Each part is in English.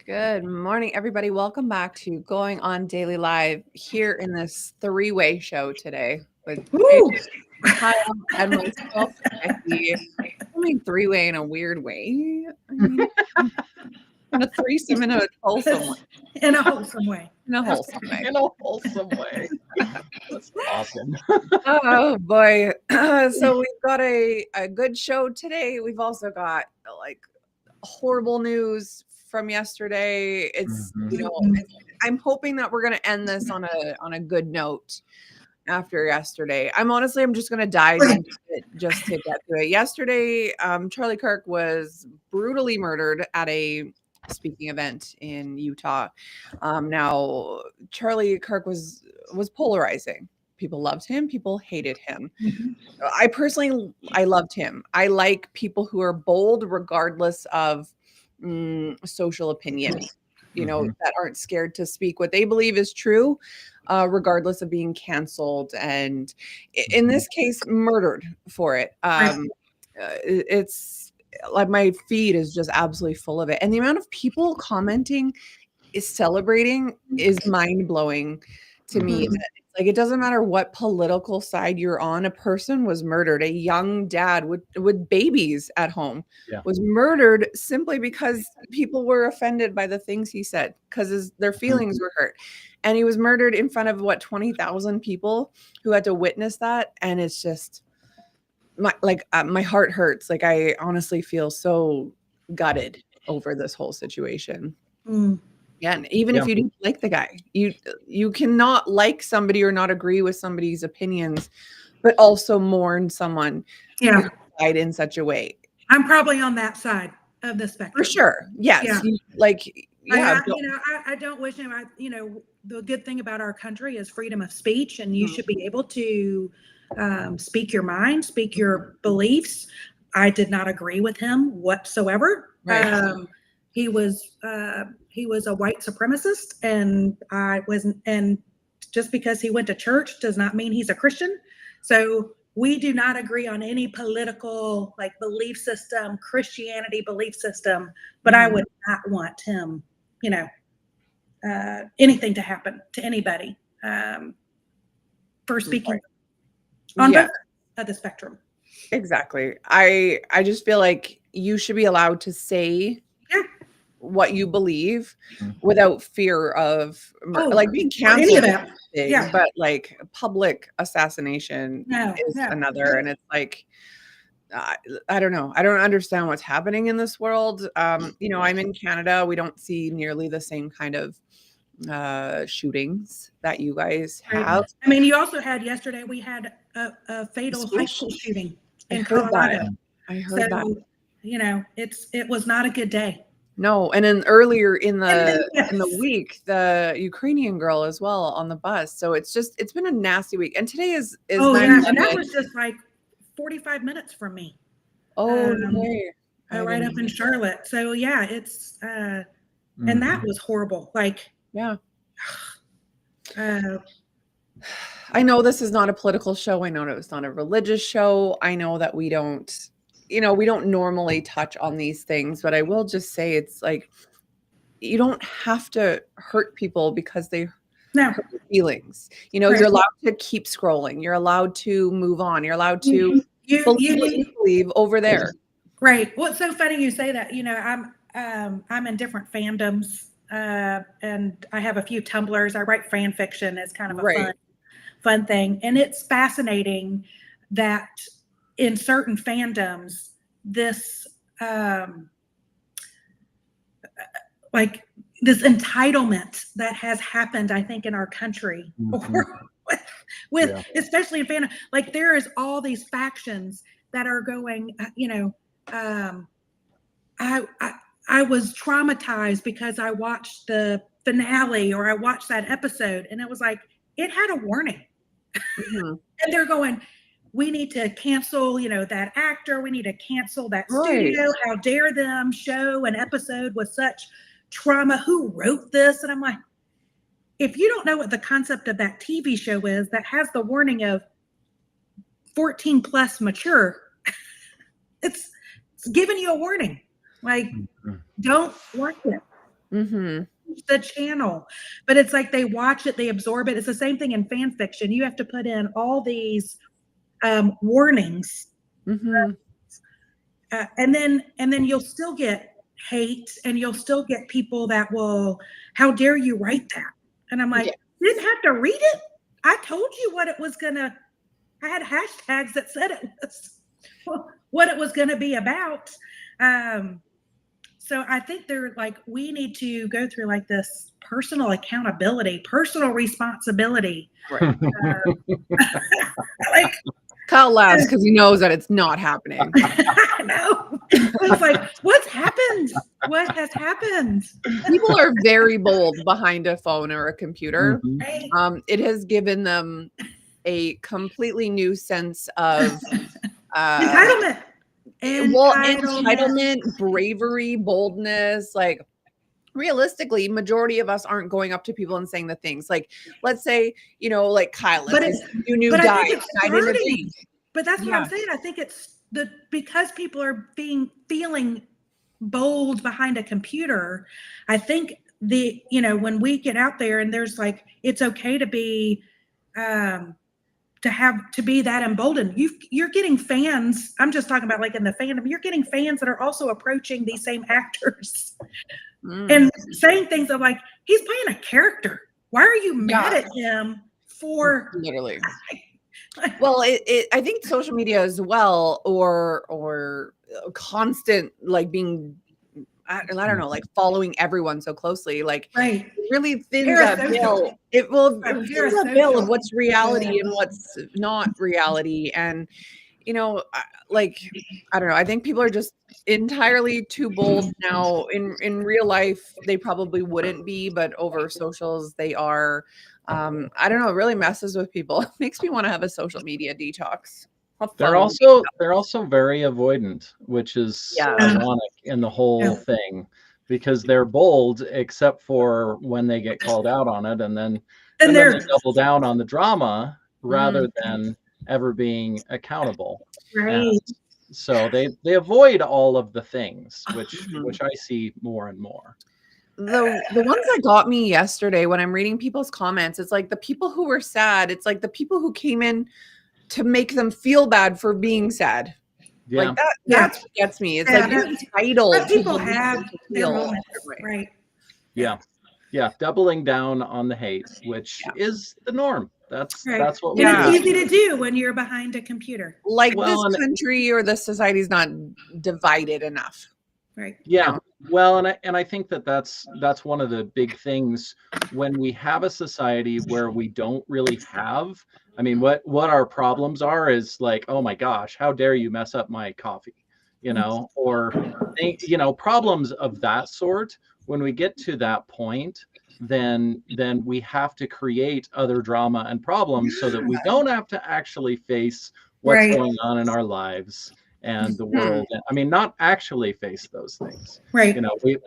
Good morning, everybody. Welcome back to Going on Daily Live here in this three-way show today with Kyle and myself, Becky. I mean, three-way in a weird way. I mean, in a threesome in a wholesome way. In a wholesome way. In a wholesome way. In a wholesome way. That's awesome. Oh boy. So we've got a good show today. We've also got like horrible news from yesterday. It's I'm hoping that we're gonna end this on a good note after yesterday. I'm just gonna dive into it just to get to it. Yesterday, Charlie Kirk was brutally murdered at a speaking event in Utah. Now Charlie Kirk was polarizing. People loved him, people hated him. I loved him. I like people who are bold regardless of social opinion, that aren't scared to speak what they believe is true, regardless of being canceled, and in this case murdered for it. It's like my feed is just absolutely full of it, and the amount of people commenting is celebrating is mind-blowing to me. Like, it doesn't matter what political side you're on. A person was murdered. A young dad with babies at home was murdered simply because people were offended by the things he said, because their feelings were hurt. And he was murdered in front of 20,000 people who had to witness that. And it's just my heart hurts. Like, I honestly feel so gutted over this whole situation. Yeah, and even if you didn't like the guy, you cannot like somebody or not agree with somebody's opinions, but also mourn someone who died in such a way. I'm probably on that side of the spectrum. For sure. Yes. Yeah. I don't wish him. The good thing about our country is freedom of speech, and you should be able to speak your mind, speak your beliefs. I did not agree with him whatsoever. Right. He was a white supremacist, and and just because he went to church does not mean he's a Christian. So we do not agree on any political belief system, Christianity belief system, but I would not want him, anything to happen to anybody for speaking on both of the spectrum. Exactly. I just feel like you should be allowed to say what you believe without fear of being canceled. But public assassination is another. And it's like, I don't know. I don't understand what's happening in this world. I'm in Canada. We don't see nearly the same kind of shootings that you guys have. I mean, you also had yesterday, we had a fatal high school shooting in Colorado. I heard that. It was not a good day. No, and then earlier in the week, the Ukrainian girl as well on the bus. So it's been a nasty week. And today is and that was just 45 minutes from me. Okay. Right up in Charlotte. So it's and that was horrible. I know this is not a political show. I know it's not a religious show. I know that we don't normally touch on these things, but I will just say it's like, you don't have to hurt people because they hurt your feelings. You're allowed to keep scrolling. You're allowed to move on. You're allowed to believe over there. Right. Well, it's so funny you say that. I'm in different fandoms, and I have a few Tumblrs. I write fan fiction. It's kind of a fun thing. And it's fascinating that in certain fandoms, this this entitlement that has happened, I think, in our country, with especially in fandom, there is all these factions that are going. I was traumatized because I watched the finale, or I watched that episode, and it was like it had a warning, and they're going, we need to cancel, that actor. We need to cancel that studio. How dare them show an episode with such trauma? Who wrote this? And I'm like, if you don't know what the concept of that TV show is that has the warning of 14 plus mature, it's giving you a warning. Don't watch it. the channel. But it's like they watch it, they absorb it. It's the same thing in fan fiction. You have to put in all these warnings, and then you'll still get hate, and you'll still get people that will, how dare you write that? And I'm like, you didn't have to read it. I told you what it was gonna. I had hashtags that said it was what it was going to be about. So I think they're like, we need to go through like this personal accountability, personal responsibility. Right. Like, Kyle laughs because he knows that it's not happening. I know. It's like, what's happened? What has happened? People are very bold behind a phone or a computer. Right. It has given them a completely new sense of entitlement. Entitlement, bravery, boldness. Like, realistically, majority of us aren't going up to people and saying the things. Like, let's say, like Kyle, you knew died. But that's what I'm saying. I think it's because people are feeling bold behind a computer. I think when we get out there and there's like, it's okay to be to be that emboldened. You're getting fans. I'm just talking about like in the fandom, you're getting fans that are also approaching these same actors and saying things of like, he's playing a character. Why are you mad at him for literally? Well, I think social media as well, or constant like being, I don't know, like following everyone so closely, like really thins that bill. It will thins that bill of what's reality and what's not reality. And like, I don't know. I think people are just entirely too bold now. In real life, they probably wouldn't be, but over socials, they are. I don't know. It really messes with people. It makes me want to have a social media detox. They're also very avoidant, which is ironic in the whole thing, because they're bold except for when they get called out on it, and then they double down on the drama rather than ever being accountable. Right. And so they avoid all of the things, which I see more and more. The ones that got me yesterday when I'm reading people's comments, it's like the people who were sad. It's like the people who came in to make them feel bad for being sad. Like that's what gets me. It's like you're entitled. But people have their moments, right? Yeah, doubling down on the hate, which is the norm. That's what it's easy to do when you're behind a computer. Like, this country or this society is not divided enough. Right. Yeah. Well, and I think that's one of the big things when we have a society where we don't really have. I mean, what our problems are is like, oh my gosh, how dare you mess up my coffee, or problems of that sort. When we get to that point, then we have to create other drama and problems so that we don't have to actually face what's going on in our lives and the world. I mean, not actually face those things. Right.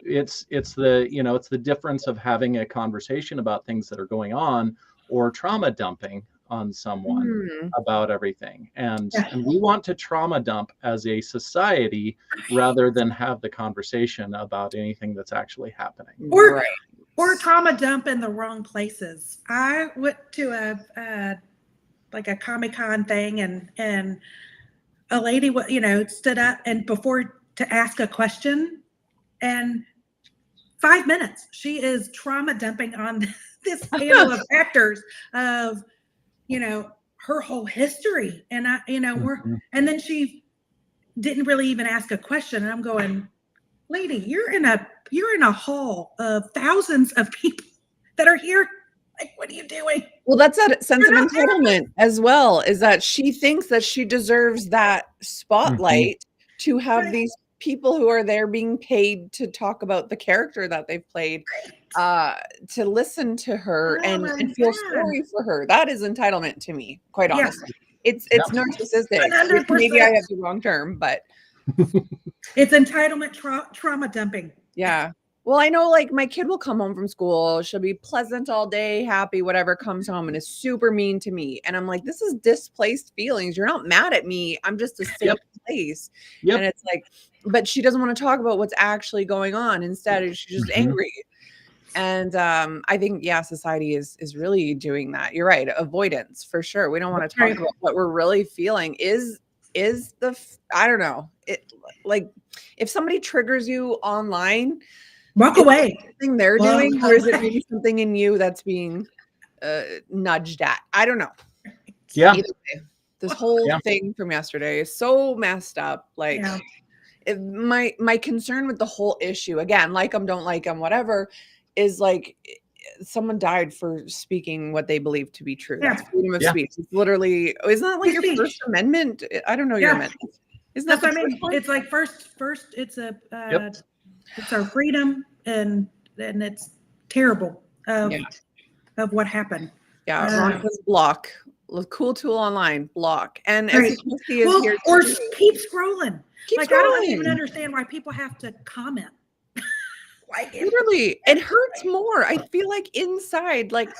It's the difference of having a conversation about things that are going on, or trauma dumping on someone about everything. And we want to trauma dump as a society rather than have the conversation about anything that's actually happening. Or trauma dump in the wrong places. I went to a Comic-Con thing, and a lady, stood up and to ask a question, and 5 minutes she is trauma dumping on this panel of actors of, her whole history, and and then she didn't really even ask a question, and I'm going, lady, you're in a hall of thousands of people that are here. Like, what are you doing? Well, that's that sense of entitlement as well, is that she thinks that she deserves that spotlight to have these people who are there being paid to talk about the character that they've played, to listen to her and feel sorry for her. That is entitlement to me, quite honestly. It's narcissistic. 100%. Maybe I have the wrong term, but it's entitlement trauma dumping. Yeah. Well, I know, like, my kid will come home from school. She'll be pleasant all day, happy, whatever, comes home and is super mean to me. And I'm like, this is displaced feelings. You're not mad at me. I'm just a safe place. And it's like, but she doesn't want to talk about what's actually going on. Instead, she's just angry. And I think, yeah, society is really doing that. You're right. Avoidance for sure. We don't want to talk about what we're really feeling. I don't know. It, like, if somebody triggers you online, walk away. Something they're doing, or is it maybe something in you that's being nudged at? I don't know. Yeah. Either way, this whole thing from yesterday is so messed up. Like, my concern with the whole issue, again, like them, don't like them, whatever, is like someone died for speaking what they believe to be true. That's freedom of speech. It's literally, isn't that like your First Amendment? I don't know your amendment. Isn't that what I mean? It's like first, it's a it's our freedom, and it's terrible of what happened. Yeah, Ron says block. Cool tool online, block. And as you can see, is here or keep scrolling. I don't even understand why people have to comment. Literally, it hurts more. I feel like inside, like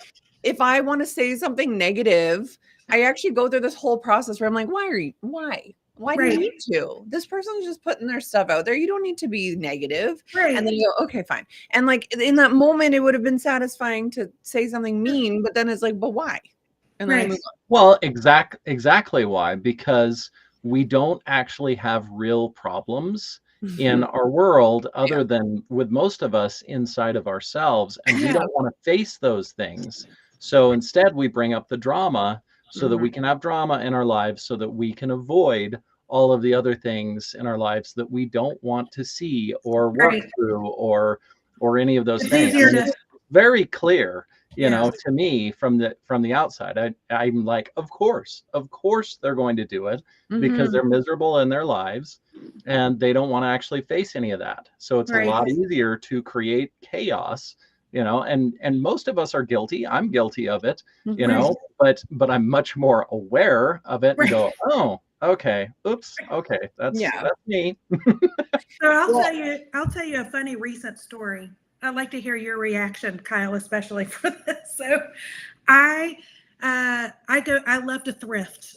if I want to say something negative, I actually go through this whole process where I'm like, why do you need to? This person's just putting their stuff out there. You don't need to be negative. And then you go, okay, fine. And like in that moment, it would have been satisfying to say something mean, but then it's like, but why? And then I move on. Well, exactly why, because we don't actually have real problems in our world other than with most of us inside of ourselves, and we don't want to face those things. So instead we bring up the drama so that we can have drama in our lives, so that we can avoid all of the other things in our lives that we don't want to see or work through or any of those things. It's very clear, you know, to me from the outside. I'm like, of course they're going to do it because they're miserable in their lives and they don't want to actually face any of that. So it's a lot easier to create chaos, you know, and most of us are guilty. I'm guilty of it, you know, but I'm much more aware of it and go, oh, okay, oops, okay, that's me. So I'll tell you a funny recent story. I'd like to hear your reaction, Kyle, especially for this. So I love to thrift.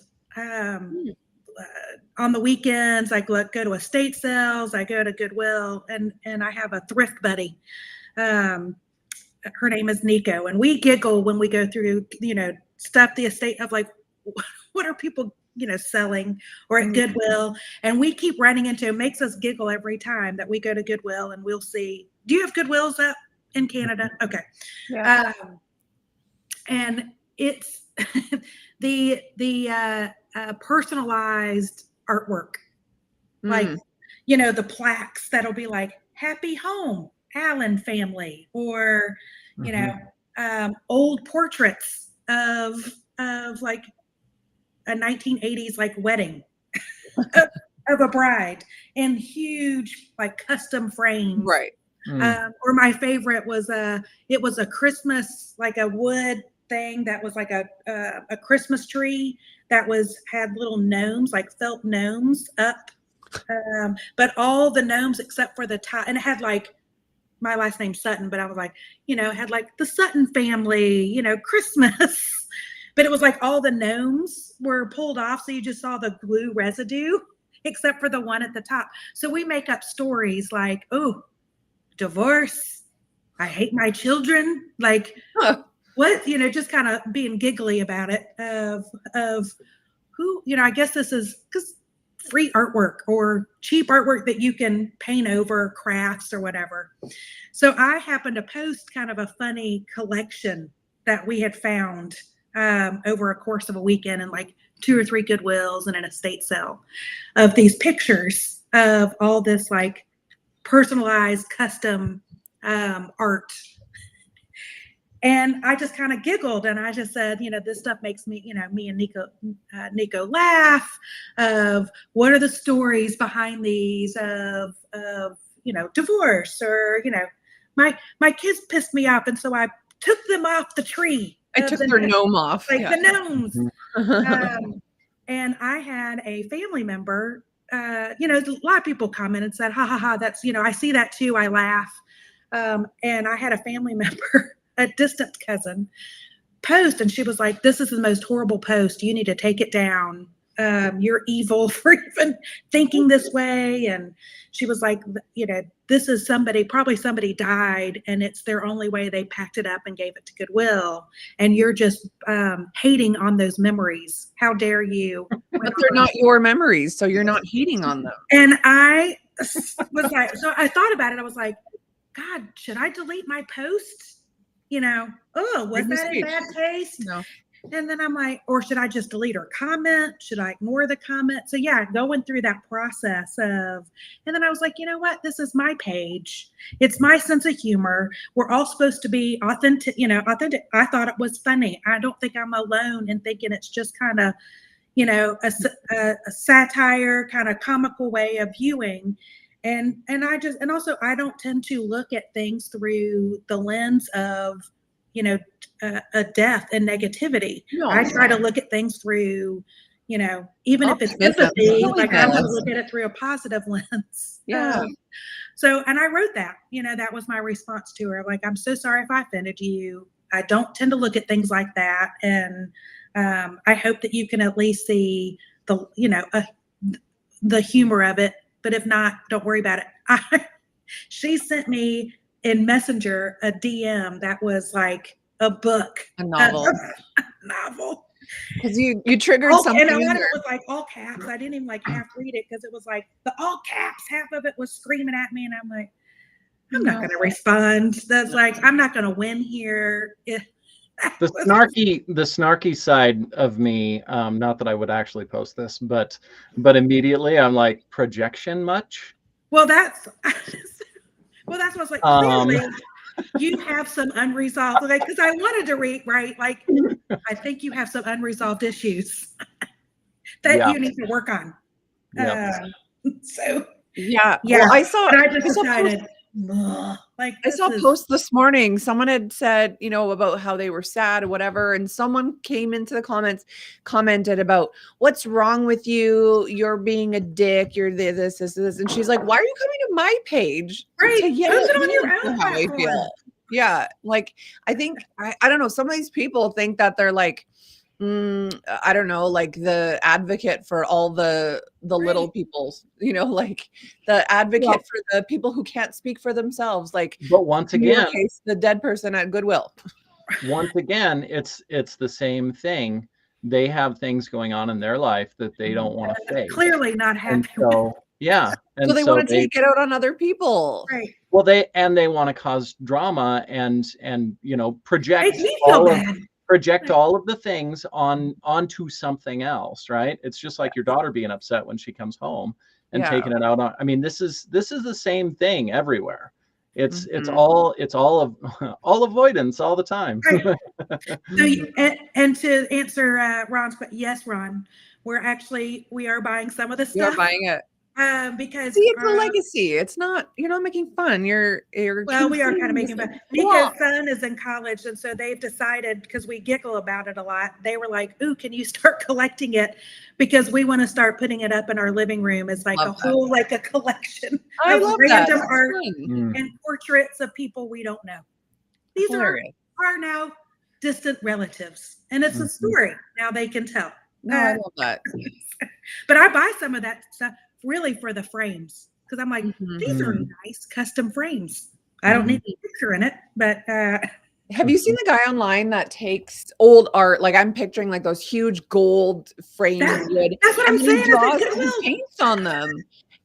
On the weekends, I go to estate sales, I go to Goodwill, and I have a thrift buddy. Her name is Nico, and we giggle when we go through, you know, stuff the estate of like, what are people, you know, selling or at Goodwill, and we keep running into, it makes us giggle every time that we go to Goodwill and we'll see, do you have Goodwills up in Canada? Okay. Yeah. And it's the personalized artwork, like, you know, the plaques that'll be like happy home, Allen family, or, you know, old portraits of like a 1980s like wedding of a bride in huge like custom frames. Or my favorite was it was a Christmas, like a wood thing that was like a Christmas tree that had little gnomes, like felt gnomes up, but all the gnomes except for the top, and it had like my last name Sutton, but I was like, you know, it had like the Sutton family, you know, Christmas, but it was like all the gnomes were pulled off, so you just saw the glue residue except for the one at the top. So we make up stories like, oh, divorce, I hate my children, like what, you know, just kind of being giggly about it of who, you know, I guess this is because free artwork or cheap artwork that you can paint over crafts or whatever. So I happened to post kind of a funny collection that we had found over a course of a weekend in like 2 or 3 Goodwills and an estate sale of these pictures of all this like personalized custom art. And I just kind of giggled and I just said, you know, this stuff makes me, you know, me and Nico laugh of what are the stories behind these of you know, divorce, or, you know, my kids pissed me off. And so I took them off the tree. I took their gnome off. Like the gnomes. And I had a family member, you know, a lot of people commented and said, ha ha ha, that's, you know, I see that too. I laugh. And I had a family member, a distant cousin, post, and she was like, this is the most horrible post. You need to take it down. you're evil for even thinking this way. And she was like, this is probably somebody died and it's their only way, they packed it up and gave it to Goodwill. And you're just hating on those memories. How dare you? But they're not your memories, so you're not hating on them. And I was like, so I thought about it. I was like, God, should I delete my post? Was that in bad taste? No. And then I'm like, or should I just delete her comment? Should I ignore the comment? So yeah, going through that process and then I was like, you know what? This is my page. It's my sense of humor. We're all supposed to be authentic, authentic. I thought it was funny. I don't think I'm alone in thinking it's just kind of, a satire, kind of comical way of viewing. And also I don't tend to look at things through the lens of, a death and negativity. No, I try to look at things through, even if it's sympathy, like I want to look at it through a positive lens. Yeah. And I wrote that, that was my response to her. Like, I'm so sorry if I offended you. I don't tend to look at things like that. And I hope that you can at least see the humor of it. But if not, don't worry about it. She sent me in Messenger a DM that was like a book, a novel, novel. Because you triggered something. And a lot of it was like all caps. I didn't even like half read it because it was like the all caps. Half of it was screaming at me, and I'm like, I'm not going to respond. That's like, I'm not going to win here. The snarky side of me, not that I would actually post this, but immediately I'm like, projection much? Well, that's what I was like. Clearly, you have some unresolved, because I wanted to read, right? Like, I think you have some unresolved issues that you need to work on. So yeah. Well, I just decided. I saw a post this morning. Someone had said, about how they were sad or whatever. And someone came into the comments, commented about what's wrong with you. You're being a dick. You're this. And she's like, why are you coming to my page? Right. Post it on your own how I feel. Yeah. Like, I think, I don't know. Some of these people think that they're like, I don't know, like the advocate for all the little people, like the advocate for the people who can't speak for themselves. Like, but once again, the dead person at Goodwill. Once again, it's the same thing. They have things going on in their life that they don't want to face. Clearly not happy. So yeah, and so they want to take it out on other people. Right. Well, they want to cause drama and project all of the things onto something else, right? It's just like your daughter being upset when she comes home and taking it out on. I mean, this is the same thing everywhere. It's all avoidance all the time. So and to answer Ron's, but yes, Ron, we are buying some of the stuff. You're buying it. Because it's a legacy. It's not, you're not making fun. You're well, we are kind of making fun because son is in college, and so they've decided, because we giggle about it a lot. They were like, "Ooh, can you start collecting it? Because we want to start putting it up in our living room as like whole like a collection of random art and portraits of people we don't know. These are now distant relatives, and it's a story. Now they can tell. No, I love that. But I buy some of that stuff really for the frames, because I'm like, these are nice custom frames. I don't need a picture in it, but have you seen the guy online that takes old art? Like, I'm picturing like those huge gold framed wood. That's what I'm saying. He draws and paints on them.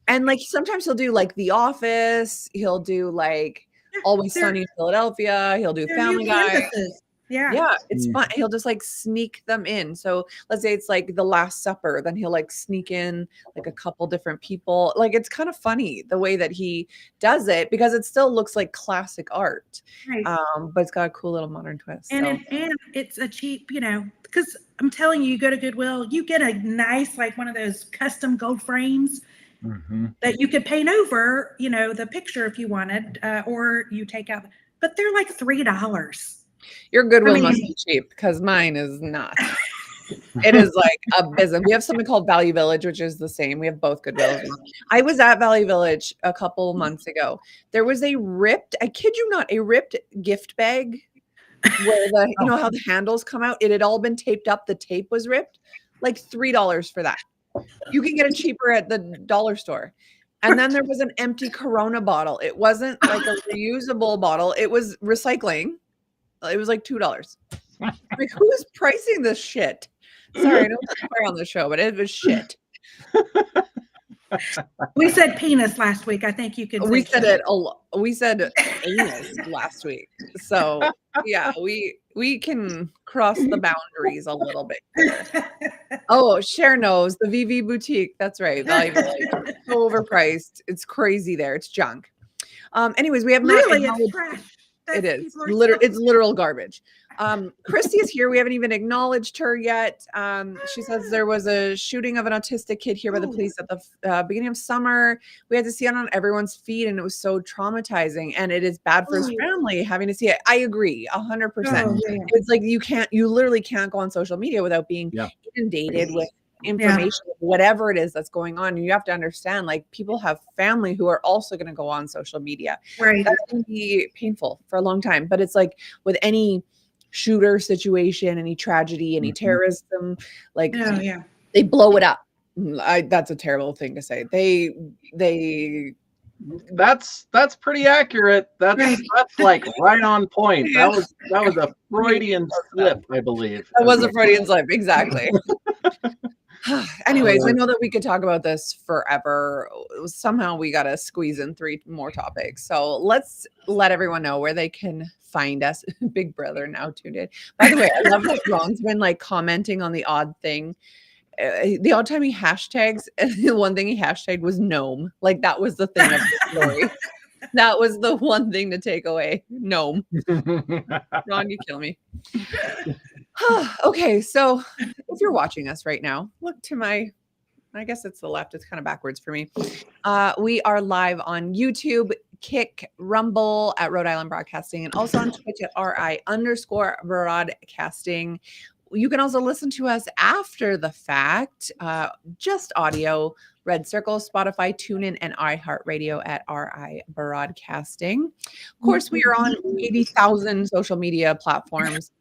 And like sometimes he'll do like The Office, he'll do like Always Sunny in Philadelphia, he'll do Family Guy. Yeah, it's fun. He'll just like sneak them in. So let's say it's like The Last Supper, then he'll like sneak in like a couple different people. Like, it's kind of funny the way that he does it, because it still looks like classic art, but it's got a cool little modern twist. And it's a cheap, because I'm telling you, you go to Goodwill, you get a nice, like one of those custom gold frames that you could paint over, the picture if you wanted, or you take out, but they're like $3. Your Goodwill must be cheap, because mine is not. It is like a business. We have something called Value Village, which is the same. We have both Goodwills. I was at Value Village a couple months ago. There was I kid you not, a ripped gift bag where how the handles come out. It had all been taped up. The tape was ripped. like $3 for that. You can get it cheaper at the dollar store. And then there was an empty Corona bottle. It wasn't like a reusable bottle. It was recycling. It was like $2. Like, who's pricing this shit? Sorry, I don't swear on the show, but it was shit. We said penis last week. I think you could. We said it a lot. We said anus last week. So yeah, we can cross the boundaries a little bit here. Oh, Cher knows the VV boutique. That's right. Valuable. So overpriced. It's crazy there. It's junk. Anyways, we have literally it's trash. It is it's literal garbage. Christy is here. We haven't even acknowledged her yet. She says there was a shooting of an autistic kid here by the police at the beginning of summer. We had to see it on everyone's feed, and it was so traumatizing. And it is bad for his family having to see it. I agree, 100%. It's like you literally can't go on social media without being inundated with information, whatever it is that's going on. And you have to understand, like, people have family who are also going to go on social media. Right. That can be painful for a long time. But it's like with any shooter situation, any tragedy, any terrorism, like they blow it up. That's a terrible thing to say. That's pretty accurate. That's like right on point. That was a Freudian slip, I believe. That was a Freudian slip, exactly. Anyways, I know that we could talk about this forever. Somehow we got to squeeze in 3 more topics. So let's let everyone know where they can find us. Big Brother now tuned in. By the way, I love that Ron's been like commenting on the odd thing. The odd time he hashtags, and the one thing he hashtagged was gnome. Like, that was the thing of the story. That was the one thing to take away. Gnome. Ron, you kill me. Okay, so if you're watching us right now, look to I guess it's the left. It's kind of backwards for me. We are live on YouTube, Kick, Rumble at Rhode Island Broadcasting, and also on Twitch at RI_Broadcasting. You can also listen to us after the fact, just audio, Red Circle, Spotify, TuneIn, and iHeartRadio at RI Broadcasting. Of course, we are on 80,000 social media platforms.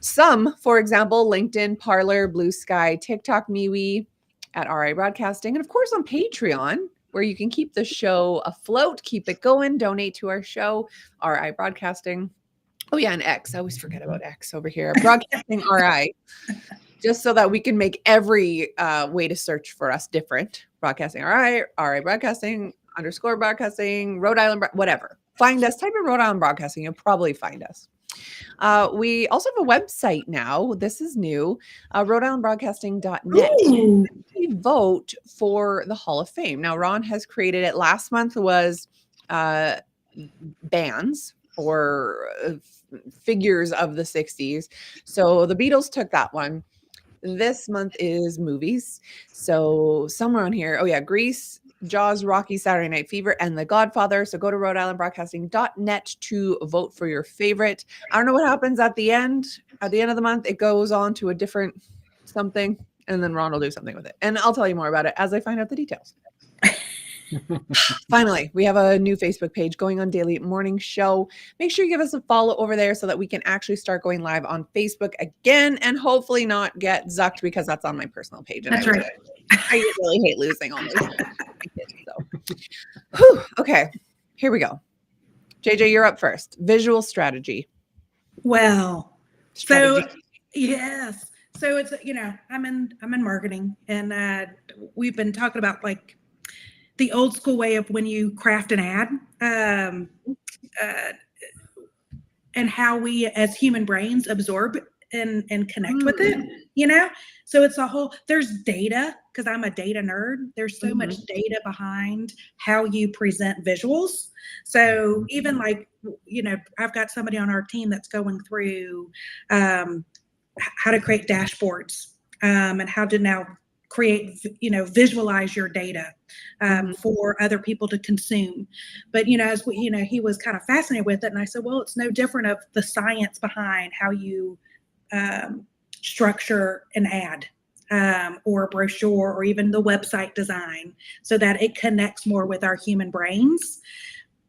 Some, for example, LinkedIn, Parler, Blue Sky, TikTok, MeWe at RI Broadcasting, and of course on Patreon, where you can keep the show afloat, keep it going, donate to our show, RI Broadcasting. Oh yeah, and X. I always forget about X over here. Broadcasting RI, just so that we can make every way to search for us different. Broadcasting RI, RI Broadcasting, _Broadcasting, Rhode Island, whatever. Find us, type in Rhode Island Broadcasting, you'll probably find us. We also have a website now. This is new, RhodeIslandBroadcasting.net. We vote for the Hall of Fame. Now, Ron has created it. Last month was bands or figures of the 60s. So the Beatles took that one. This month is movies. So somewhere on here, Grease, Jaws, Rocky, Saturday Night Fever, and The Godfather. So go to RhodeIslandBroadcasting.net to vote for your favorite. I don't know what happens at the end. At the end of the month, it goes on to a different something, and then Ron will do something with it. And I'll tell you more about it as I find out the details. Finally, we have a new Facebook page going on Daily Morning Show. Make sure you give us a follow over there so that we can actually start going live on Facebook again, and hopefully not get zucked, because that's on my personal page. And that's right. I really hate losing all those kids. Okay, here we go. JJ, you're up first. Visual strategy. Well, so yes. So it's, I'm in marketing, and we've been talking about like the old school way of when you craft an ad, and how we as human brains absorb and connect with it, So it's there's data, because I'm a data nerd. There's so much data behind how you present visuals. So even like, I've got somebody on our team that's going through how to create dashboards, and how to now create, visualize your data for other people to consume. But, as we, he was kind of fascinated with it. And I said, well, it's no different of the science behind how you structure an ad or a brochure, or even the website design, so that it connects more with our human brains,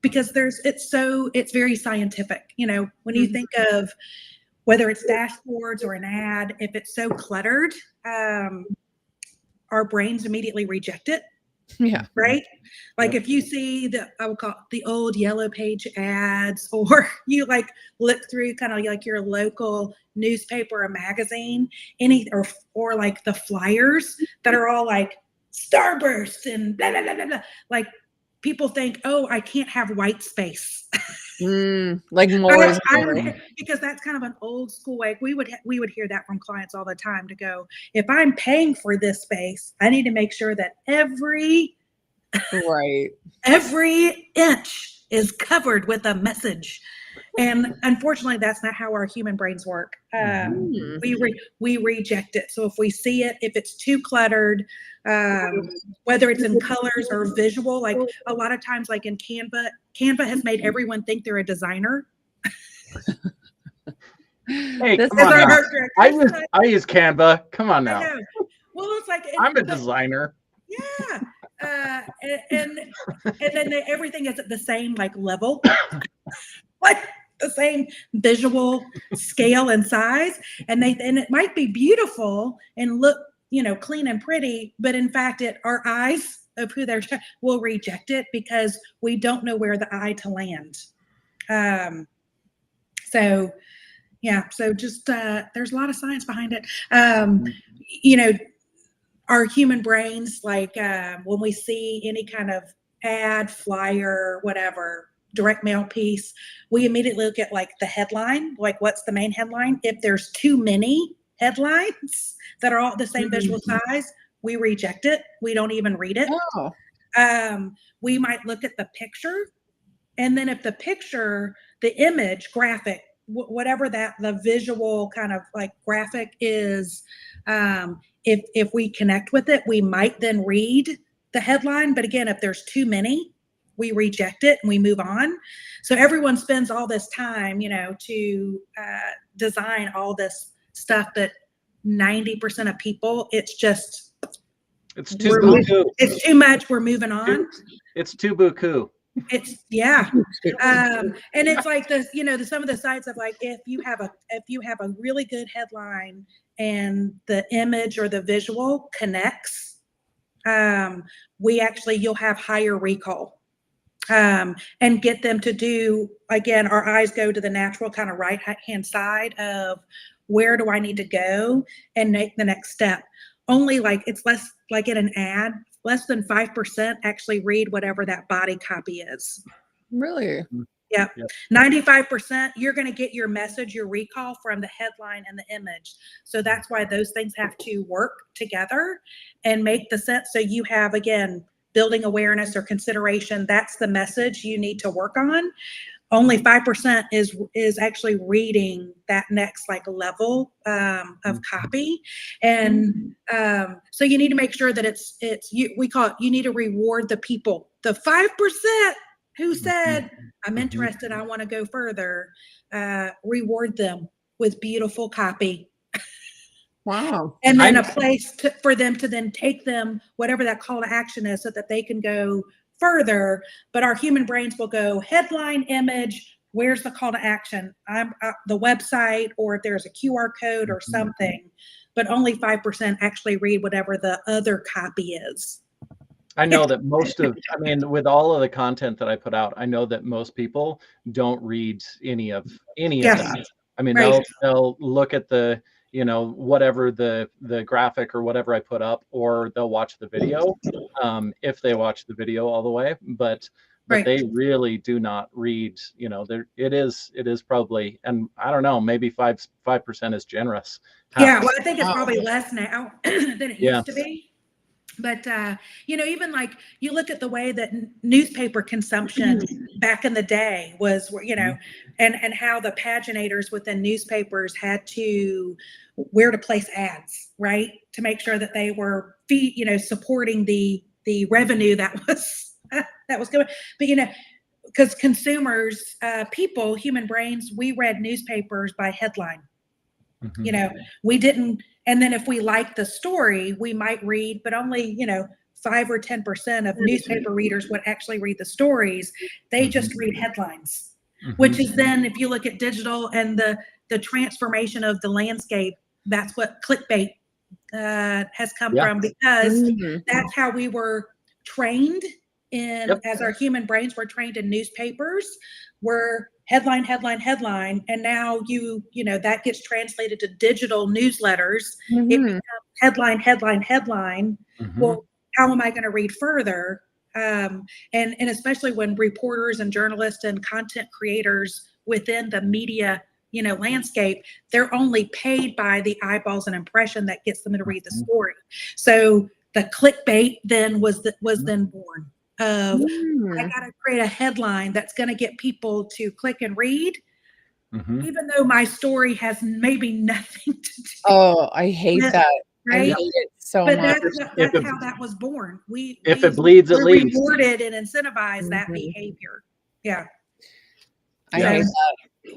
because it's very scientific. When you think of whether it's dashboards or an ad, if it's so cluttered, our brains immediately reject it. Yeah. Right. Like if you see I would call it the old yellow page ads, or you like look through kind of like your local newspaper or magazine, or like the flyers that are all like starburst and blah, blah, blah, blah, blah. Like people think, oh, I can't have white space. Like more is because that's kind of an old school way. We would hear that from clients all the time to go, if I'm paying for this space, I need to make sure that every inch is covered with a message. And unfortunately, that's not how our human brains work. We reject it. So if we see it, if it's too cluttered, whether it's in colors or visual, like a lot of times, like in Canva has made everyone think they're a designer. Hey, come on now. I use Canva. Come on now. Well, it's like I'm a designer. Yeah. And then everything is at the same like level, like the same visual scale and size, and it might be beautiful and look, clean and pretty, but in fact, our eyes of who they're will reject it because we don't know where the eye to land. So just there's a lot of science behind it. Our human brains, like when we see any kind of ad, flyer, whatever, direct mail piece, we immediately look at like the headline, like what's the main headline. If there's too many headlines that are all the same visual size, we reject it. We don't even read it. We might look at the picture, and then if the image, graphic, whatever the visual kind of like graphic is, if we connect with it, we might then read the headline. But again, if there's too many, we reject it and we move on. So everyone spends all this time, to design all this stuff, but 90% of people, it's too buku. It's too much. We're moving on. It's too buku. And it's like this, some of the sites of like, if you have a really good headline and the image or the visual connects, you'll have higher recall, and get them to do, again, our eyes go to the natural kind of right hand side of where do I need to go and make the next step. Only like it's less like in an ad, less than 5% actually read whatever that body copy is. Really? Yeah. 95%, you're going to get your message, your recall from the headline and the image. So that's why those things have to work together and make the sense. So you have, again, building awareness or consideration. That's the message you need to work on. Only 5% is actually reading that next like level of copy. And so you need to make sure that we call it, you need to reward the people, the 5% who said, I'm interested, I want to go further. Reward them with beautiful copy. Wow. And then a place for them to then take them, whatever that call to action is, so that they can go further. But our human brains will go headline, image, where's the call to action? The website, or if there's a QR code or something, but only 5% actually read whatever the other copy is. I know that with all of the content that I put out, I know that most people don't read any of that. They'll look at the, whatever the graphic or whatever I put up, or they'll watch the video, if they watch the video all the way, but they really do not read, it is probably, and I don't know, maybe 5% is generous. Yeah. Well, I think it's probably less now than it used to be. But, even like you look at the way that newspaper consumption back in the day was, and how the paginators within newspapers had where to place ads, right? To make sure that they were supporting the revenue that was going. But, because consumers, human brains, we read newspapers by headline. We didn't. And then if we like the story, we might read, but only, 5 or 10% of newspaper readers would actually read the stories. They just read headlines, which is then, if you look at digital and the transformation of the landscape, that's what clickbait has come from, because that's how we were trained in, as our human brains were trained in newspapers, were headline, headline, headline. And now you know, that gets translated to digital newsletters. It becomes headline, headline, headline. Well, how am I going to read further? And especially when reporters and journalists and content creators within the media, you know, landscape, they're only paid by the eyeballs and impression that gets them to read the story. So the clickbait then was then born of, I got to create a headline that's going to get people to click and read, even though my story has maybe nothing to do. Oh, I hate that. Right? I hate it so but much. that's how that was born. If it bleeds, it leads. Rewarded and incentivized that behavior. Yeah. I hate that.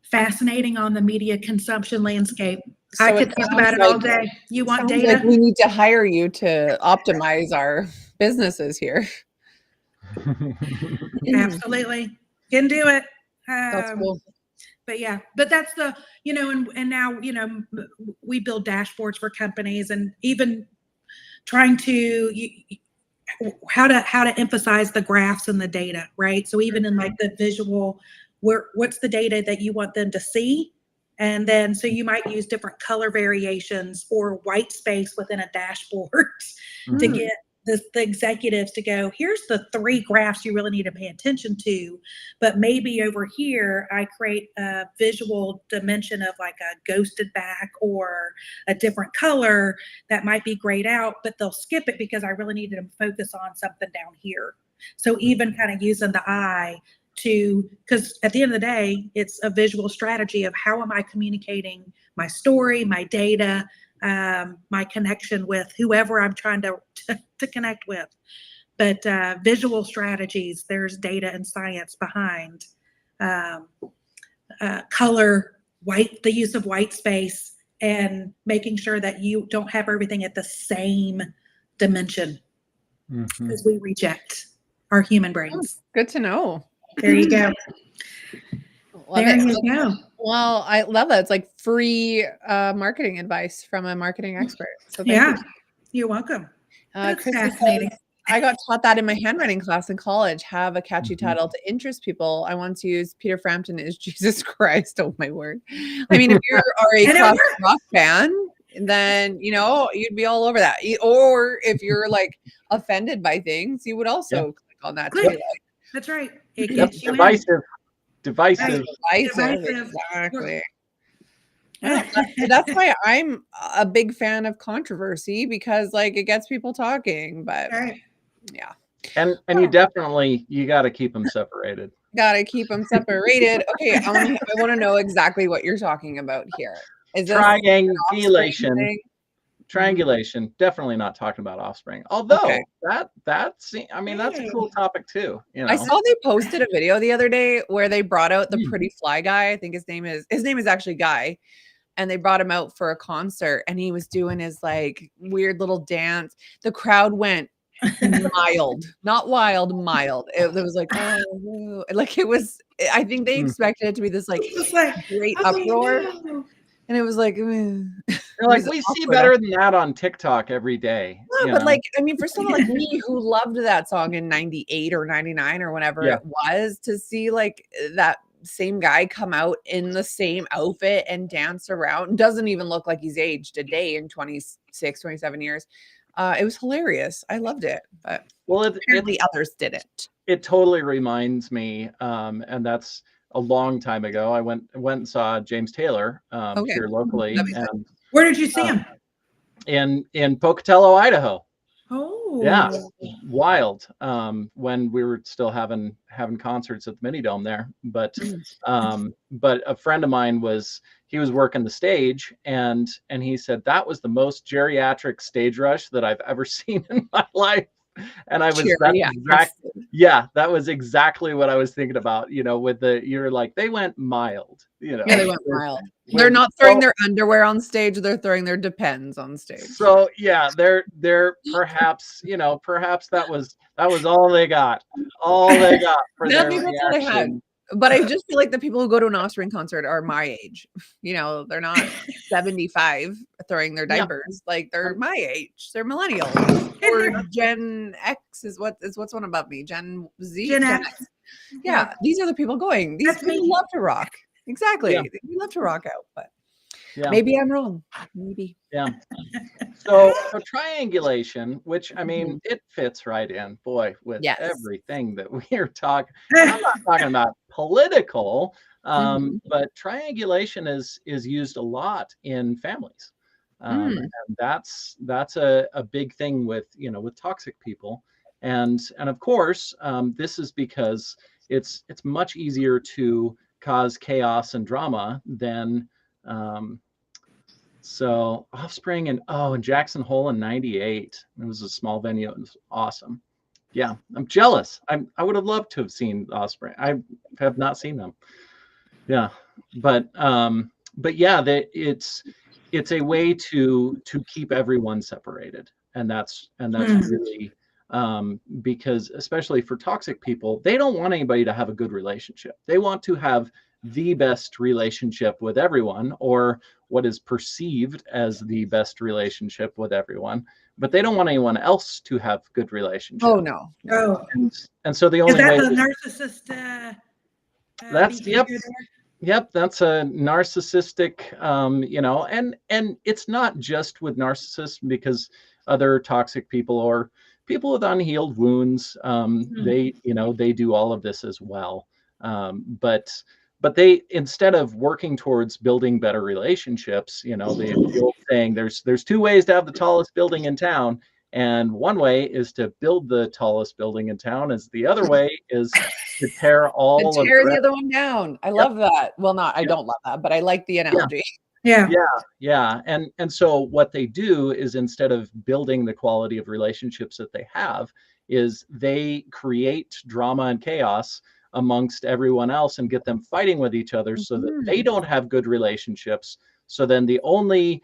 Fascinating on the media consumption landscape. So I could talk about it all day. You want data? Like we need to hire you to optimize our businesses here. Absolutely. Can do it. That's cool. But yeah, but that's the, you know, and now, you know, we build dashboards for companies, and even trying to, how to emphasize the graphs and the data, right? So even in like the visual, what's the data that you want them to see? And then, so you might use different color variations or white space within a dashboard to get the executives to go, here's the 3 graphs you really need to pay attention to. But maybe over here, I create a visual dimension of like a ghosted back or a different color that might be grayed out, but they'll skip it because I really needed them to focus on something down here. So even kind of using the eye to, because at the end of the day, it's a visual strategy of how am I communicating my story, my data, my connection with whoever I'm trying to connect with. But visual strategies, there's data and science behind color, the use of white space, and making sure that you don't have everything at the same dimension, because we reject our human brains. Good to know. There you go. You go. Well, I love that. It's like free marketing advice from a marketing expert. So thank you. You're welcome. That's Christy fascinating. Says, I got taught that in my handwriting class in college. Have a catchy title to interest people. I once used Peter Frampton is Jesus Christ. Oh my word. I mean, if you're a classic rock fan, then, you know, you'd be all over that. Or if you're like offended by things, you would also click on that too. That's right. It gets you divisive. Exactly. Yeah, that's why I'm a big fan of controversy, because like it gets people talking. But yeah, and you got to keep them separated. Got to keep them separated. Okay, I want to know exactly what you're talking about here. Is this triangulation? Definitely not talking about offspring. Although that's I mean, that's a cool topic too. You know, I saw they posted a video the other day where they brought out the pretty fly guy. I think his name is actually Guy. And they brought him out for a concert, and he was doing his like weird little dance. The crowd went mild, not wild, mild. It was like, oh, like it was. I think they expected it to be this like great uproar, and it was like, they're like, we see better than that on TikTok every day. Yeah, but like, I mean, for someone like me who loved that song in '98 or '99 or whenever it was, to see like that same guy come out in the same outfit and dance around, doesn't even look like he's aged a day in 26, 27 years. It was hilarious. I loved it, but apparently others didn't. It totally reminds me, and that's a long time ago. I went and saw James Taylor here locally. And where did you see him? In Pocatello, Idaho. Oh, yeah, wild. When we were still having concerts at the Mini Dome there, but a friend of mine was working the stage, and he said that was the most geriatric stage rush that I've ever seen in my life. And I was that was exactly what I was thinking about. You know, you're like, they went mild. You know, they went mild. They're not throwing their underwear on stage; they're throwing their Depends on stage. So yeah, they're perhaps that was all they got. All they got for their reaction. But I just feel like the people who go to an Offspring concert are my age. You know, they're not 75 throwing their Yeah. diapers. Like they're my age. They're millennials. Or Gen X is what's one above me. Gen Z. Gen X. Yeah, these are the people going. These That's people me. love to rock. Exactly. Yeah. We love to rock out, but Yeah. maybe I'm wrong. Maybe. Yeah. So triangulation, which I mean, it fits right in, boy, with Yes. everything that we're talking. I'm not talking about political, but triangulation is used a lot in families, and that's a big thing with with toxic people, and of course, this is because it's much easier to cause chaos and drama than so Offspring and Jackson Hole in '98. It was a small venue. It was awesome. Yeah, I'm jealous. I would have loved to have seen Offspring. I have not seen them. Yeah, but yeah, it's a way to keep everyone separated, and that's really because especially for toxic people, they don't want anybody to have a good relationship. They want to have the best relationship with everyone, or what is perceived as the best relationship with everyone, but they don't want anyone else to have good relationship. Oh no. Oh. And so the only Is that way the narcissist that's behavior Yep, that's a narcissistic, and it's not just with narcissists, because other toxic people or people with unhealed wounds, they do all of this as well. But they, instead of working towards building better relationships, the old saying, there's two ways to have the tallest building in town. And one way is to build the tallest building in town, as the other way is to tear the other one down. I love that. Well, I don't love that, but I like the analogy. Yeah. And so what they do is, instead of building the quality of relationships that they have, is they create drama and chaos amongst everyone else and get them fighting with each other, so that they don't have good relationships. So then the only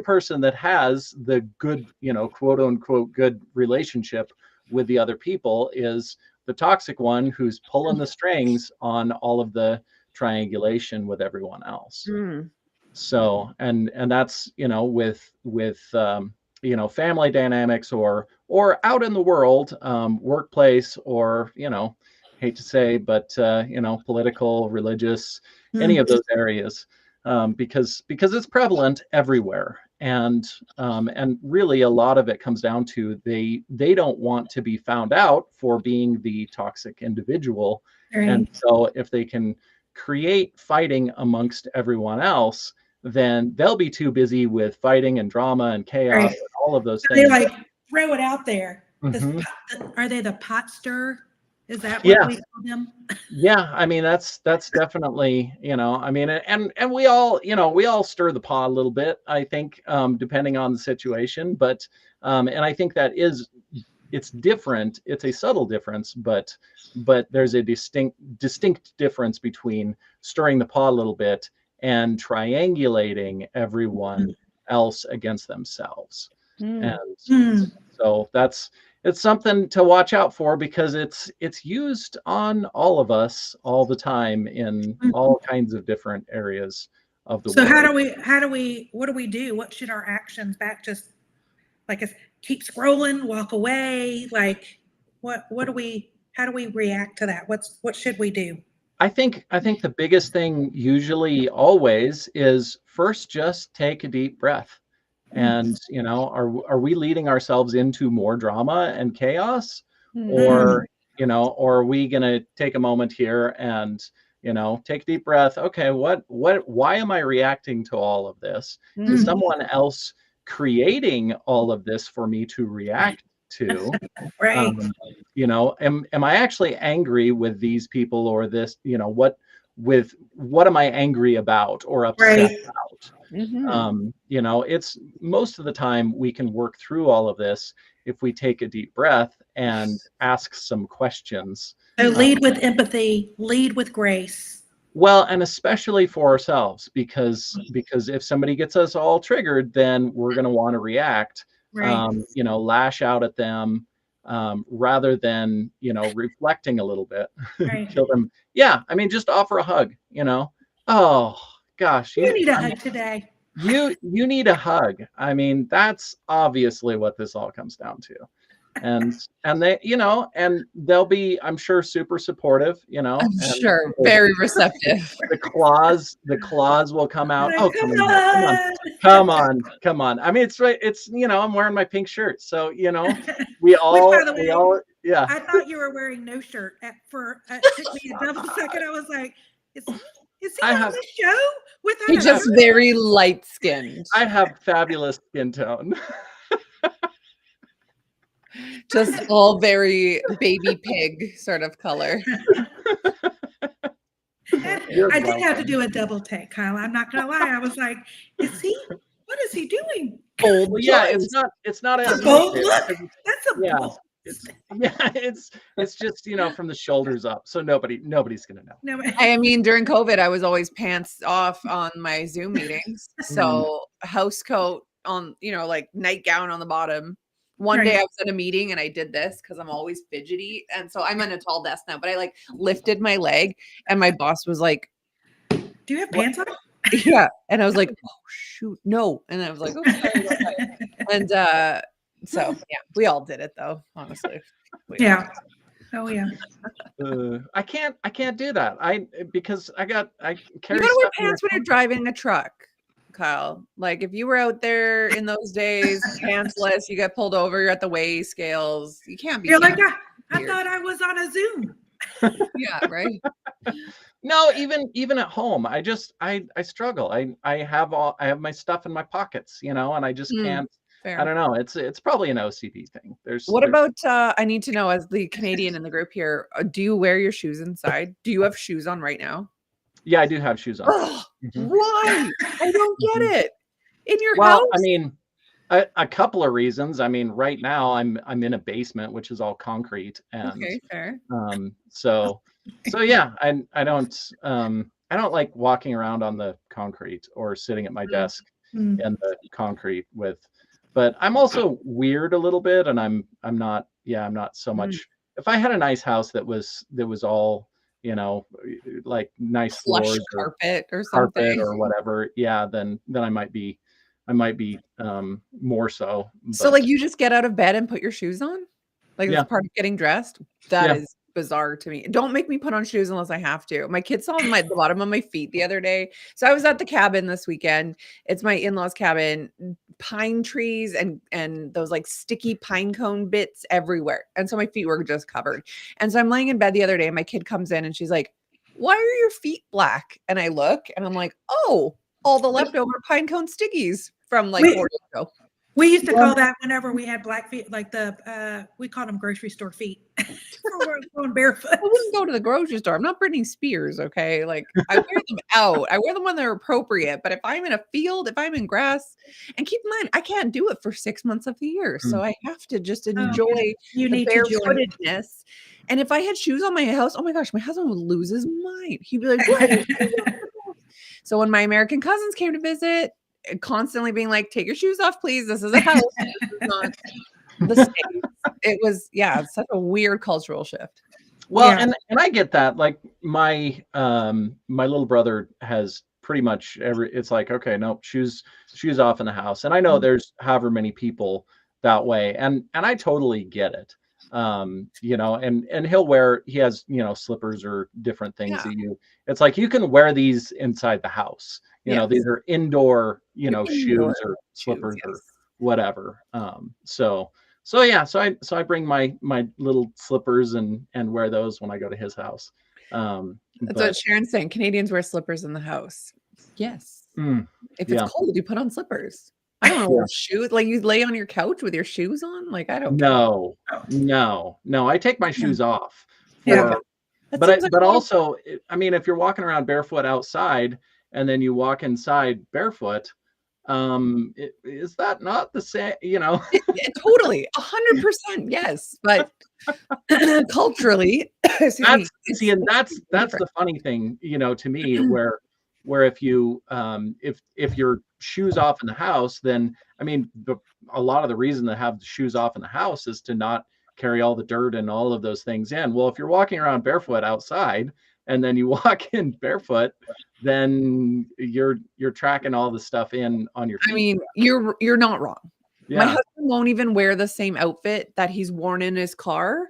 person that has the good, quote unquote, good relationship with the other people is the toxic one, who's pulling the strings on all of the triangulation with everyone else. So, and that's, with family dynamics, or out in the world, workplace, or, hate to say, but, political, religious, any of those areas, because it's prevalent everywhere. And really a lot of it comes down to they don't want to be found out for being the toxic individual. Right. And so if they can create fighting amongst everyone else, then they'll be too busy with fighting and drama and chaos, right, and all of those things. They throw it out there. Are they the pot stir? Is that what we call them? Yeah, I mean, that's definitely, I mean, and we all stir the pot a little bit, I think, depending on the situation, but and I think it's different. It's a subtle difference, but there's a distinct difference between stirring the pot a little bit and triangulating everyone else against themselves. And so it's something to watch out for, because it's used on all of us all the time in all kinds of different areas of the world. So what do we do? What should our actions back? Just keep scrolling, walk away? How do we react to that? What should we do? I think the biggest thing usually always is first just take a deep breath. And are we leading ourselves into more drama and chaos, or are we going to take a moment here and take a deep breath? Okay, why am I reacting to all of this? Is someone else creating all of this for me to react to? Right. Am I actually angry with these people, or this? What am I angry about or upset about? It's most of the time we can work through all of this if we take a deep breath and ask some questions. So lead with empathy, lead with grace. Well, and especially for ourselves, because if somebody gets us all triggered, then we're going to want to react, lash out at them, rather than, reflecting a little bit. Right. Show them, yeah, I mean, just offer a hug, oh gosh, You need a hug today. you need a hug. I mean, that's obviously what this all comes down to. And they, and they'll be, I'm sure, super supportive, I'm sure, very receptive. The claws will come out. Like, oh, come on. I mean, it's right. It's, I'm wearing my pink shirt. So, we all, Which, by the way, yeah. I thought you were wearing no shirt it took me a double second. I was like, is he on the show? He's just very light skinned. I have fabulous skin tone. Just all very baby pig sort of color. I did have to do a double take, Kyle. I'm not gonna lie. I was like, what is he doing? Bold. Well, yeah, it's not a bold look. That's a bold. It's just, from the shoulders up. So nobody's gonna know. No, I mean, during COVID, I was always pants off on my Zoom meetings. So house coat on, like nightgown on the bottom. One day I was at a meeting and I did this because I'm always fidgety. And so I'm on a tall desk now, but I lifted my leg and my boss was like, do you have pants on? Yeah. And I was like, oh shoot, no. And I was like, oh, sorry. And so yeah, we all did it though, honestly. Yeah. Oh yeah. I can't do that. Because I carry. You gotta wear pants when you're driving a truck, Kyle. Like if you were out there in those days, pantsless, you get pulled over, you're at the weigh scales. You can't be. You're like, I thought I was on a Zoom. Yeah, right. No, even at home, I struggle. I have my stuff in my pockets, and I just can't. Fair. I don't know. It's probably an OCD thing. What about I need to know, as the Canadian in the group here, do you wear your shoes inside? Do you have shoes on right now? Yeah, I do have shoes on. Why? I don't get it. In your house? Well, I mean, a couple of reasons. I mean, right now I'm in a basement, which is all concrete, and okay, fair. So yeah, I don't like walking around on the concrete or sitting at my desk in the concrete with. But I'm also weird a little bit, and I'm not so much. If I had a nice house that was all, like nice plush floors carpet or something or whatever, yeah, then I might be more so. So like you just get out of bed and put your shoes on? Like that's part of getting dressed? That is bizarre to me. Don't make me put on shoes unless I have to. My kids saw the bottom of my feet the other day. So I was at the cabin this weekend. It's my in-laws cabin, pine trees and those like sticky pine cone bits everywhere. And so my feet were just covered. And so I'm laying in bed the other day and my kid comes in and she's like, why are your feet black? And I look and I'm like, oh, all the leftover pine cone stickies from like 4 years ago. We used to call that whenever we had black feet, like we called them grocery store feet. We're going barefoot. I wouldn't go to the grocery store. I'm not Britney Spears, okay? Like I wear them out. I wear them when they're appropriate. But if I'm in a field, if I'm in grass, and keep in mind, I can't do it for 6 months of the year. So I have to just enjoy the barefootedness. And if I had shoes on my house, oh my gosh, my husband would lose his mind. He'd be like, what? So when my American cousins came to visit, constantly being like, take your shoes off, please. This is a house. This is not the States. It was, such a weird cultural shift. Well, and I get that. Like my little brother has pretty much it's like, okay, nope, shoes off in the house. And I know there's however many people that way. And I totally get it. And he has, slippers or different things that it's like, you can wear these inside the house. These are indoor, shoes or slippers or whatever. So I bring my little slippers and wear those when I go to his house. That's what Sharon's saying. Canadians wear slippers in the house. Yes. If it's cold, you put on slippers. I don't know shoes. Like you lay on your couch with your shoes on. Like I don't. No. I take my shoes off. But also, I mean, if you're walking around barefoot outside and then you walk inside barefoot, is that not the same? Totally, 100%, yes. But culturally, that's the funny thing, to me, where if you if your shoes off in the house, then I mean, a lot of the reason to have the shoes off in the house is to not carry all the dirt and all of those things in. Well, if you're walking around barefoot outside and then you walk in barefoot, then you're tracking all the stuff in on your feet. I mean, you're not wrong. Yeah. My husband won't even wear the same outfit that he's worn in his car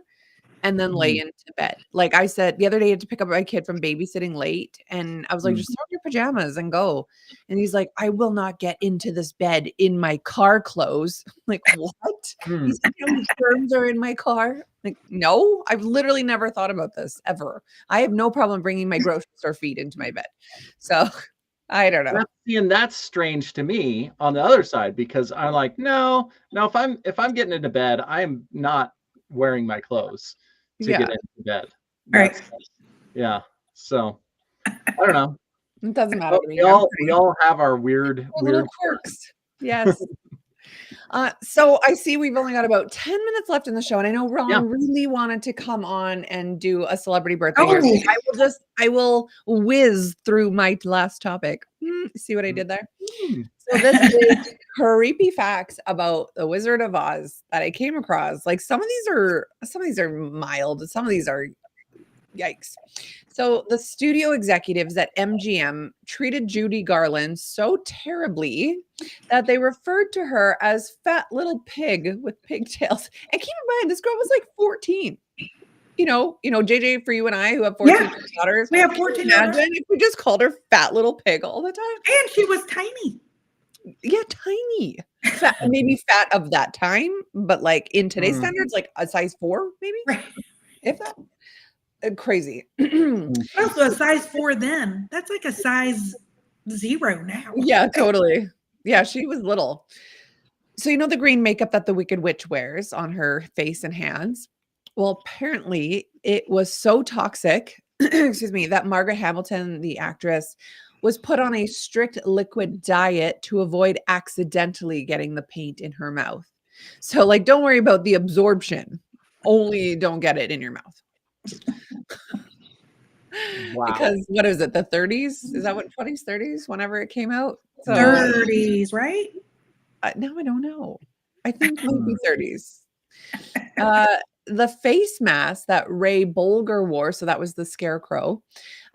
and then lay into bed. Like I said, the other day I had to pick up my kid from babysitting late, and I was like, just throw on your pajamas and go. And he's like, I will not get into this bed in my car clothes. I'm like, what? He said, how many germs are in my car? Like, no, I've literally never thought about this ever. I have no problem bringing my grocery store feet into my bed. So I don't know. And that's strange to me on the other side, because I'm like, no, if I'm getting into bed, I'm not wearing my clothes to get into bed. Right. Yeah. So I don't know. It doesn't matter to me. We all have our weird quirks. Yes. So I see we've only got about 10 minutes left in the show, and I know Ron really wanted to come on and do a celebrity birthday. I will whiz through my last topic. See what I did there? So this is creepy facts about the Wizard of Oz that I came across. Like some of these are mild, some of these are yikes. So the studio executives at MGM treated Judy Garland so terribly that they referred to her as fat little pig with pigtails. And keep in mind, this girl was like 14. You know, JJ, for you and I who have 14 daughters. We have 14 daughters. Imagine if we just called her fat little pig all the time. And she was tiny. Yeah, tiny. Fat, maybe fat of that time, but like in today's standards, like a size 4, maybe? Right. If that. Crazy. Also a size 4 then. That's like a size 0 now. Yeah, totally. Yeah, she was little. So you know the green makeup that the Wicked Witch wears on her face and hands? Well, apparently it was so toxic, excuse me, that Margaret Hamilton, the actress, was put on a strict liquid diet to avoid accidentally getting the paint in her mouth. So like, don't worry about the absorption. Only don't get it in your mouth. Wow. Because what is it, the 30s? Is that what 20s, 30s, whenever it came out? So, 30s, right? No, I don't know. I think maybe 30s. The face mask that Ray Bolger wore, so that was the scarecrow,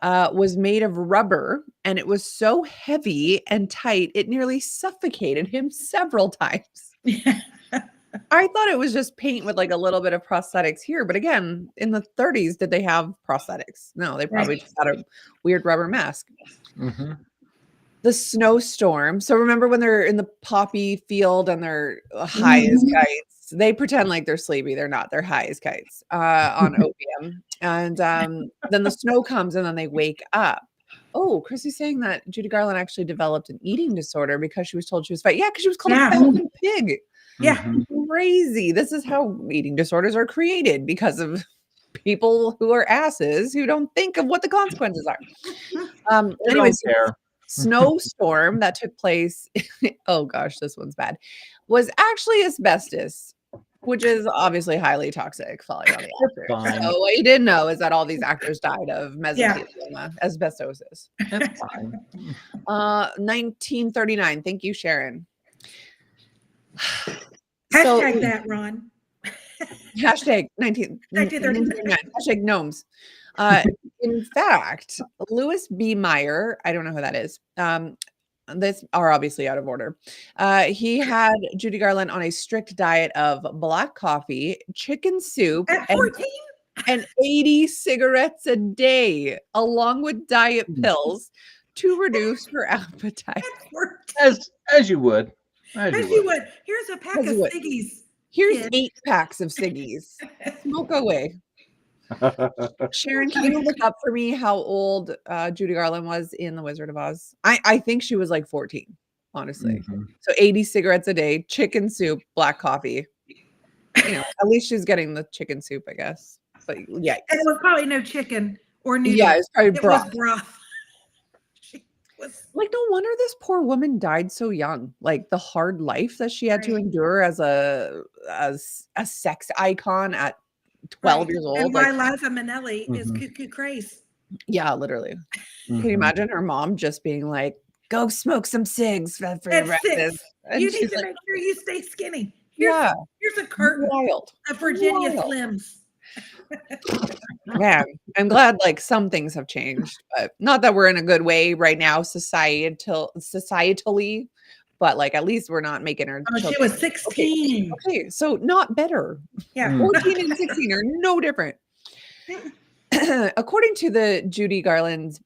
was made of rubber, and it was so heavy and tight, it nearly suffocated him several times. I thought it was just paint with like a little bit of prosthetics here. But again, in the 30s, did they have prosthetics? No, they probably just had a weird rubber mask. The snowstorm. So remember when they're in the poppy field and they're high as kites? They pretend like they're sleepy. They're not. They're high as kites on opium. And then the snow comes and then they wake up. Oh, Chrissy's saying that Judy Garland actually developed an eating disorder because she was told she was fat. Yeah, because she was called a fat little pig. Yeah, crazy. This is how eating disorders are created, because of people who are asses who don't think of what the consequences are. Anyways, snowstorm that took place. Oh gosh, this one's bad. Was actually asbestos, which is obviously highly toxic, falling on the actors. So what you didn't know is that all these actors died of mesothelioma, asbestosis. That's fine. 1939. Thank you, Sharon. Hashtag that, Ron. Hashtag 1939. Hashtag gnomes. In fact, Louis B. Meyer, I don't know who that is. This are obviously out of order. He had Judy Garland on a strict diet of black coffee, chicken soup, at 14? and 80 cigarettes a day, along with diet pills to reduce her appetite. As you would. As you would. Here's a pack of ciggies. Here's 8 packs of ciggies. Smoke away. Sharon, can you look up for me how old Judy Garland was in The Wizard of Oz? I think she was like 14, honestly. So 80 cigarettes a day, chicken soup, black coffee. You know, at least she's getting the chicken soup, I guess. But yeah. And it was probably no chicken or noodles. Yeah, it's probably broth. Was broth. Like, no wonder this poor woman died so young. Like the hard life that she had to endure as a sex icon at 12 years old. And why Liza Minnelli is cuckoo craze. Yeah, literally. Can you imagine her mom just being like, go smoke some cigs for your breakfast? You need to make sure you stay skinny. Here's a curtain Wild. of Virginia Wild. Slims. Man, I'm glad like some things have changed, but not that we're in a good way right now societally, but like at least we're not making her Oh, she children. was 16. Okay, so not better. Yeah. 14 and 16 are no different. According to the Judy Garland's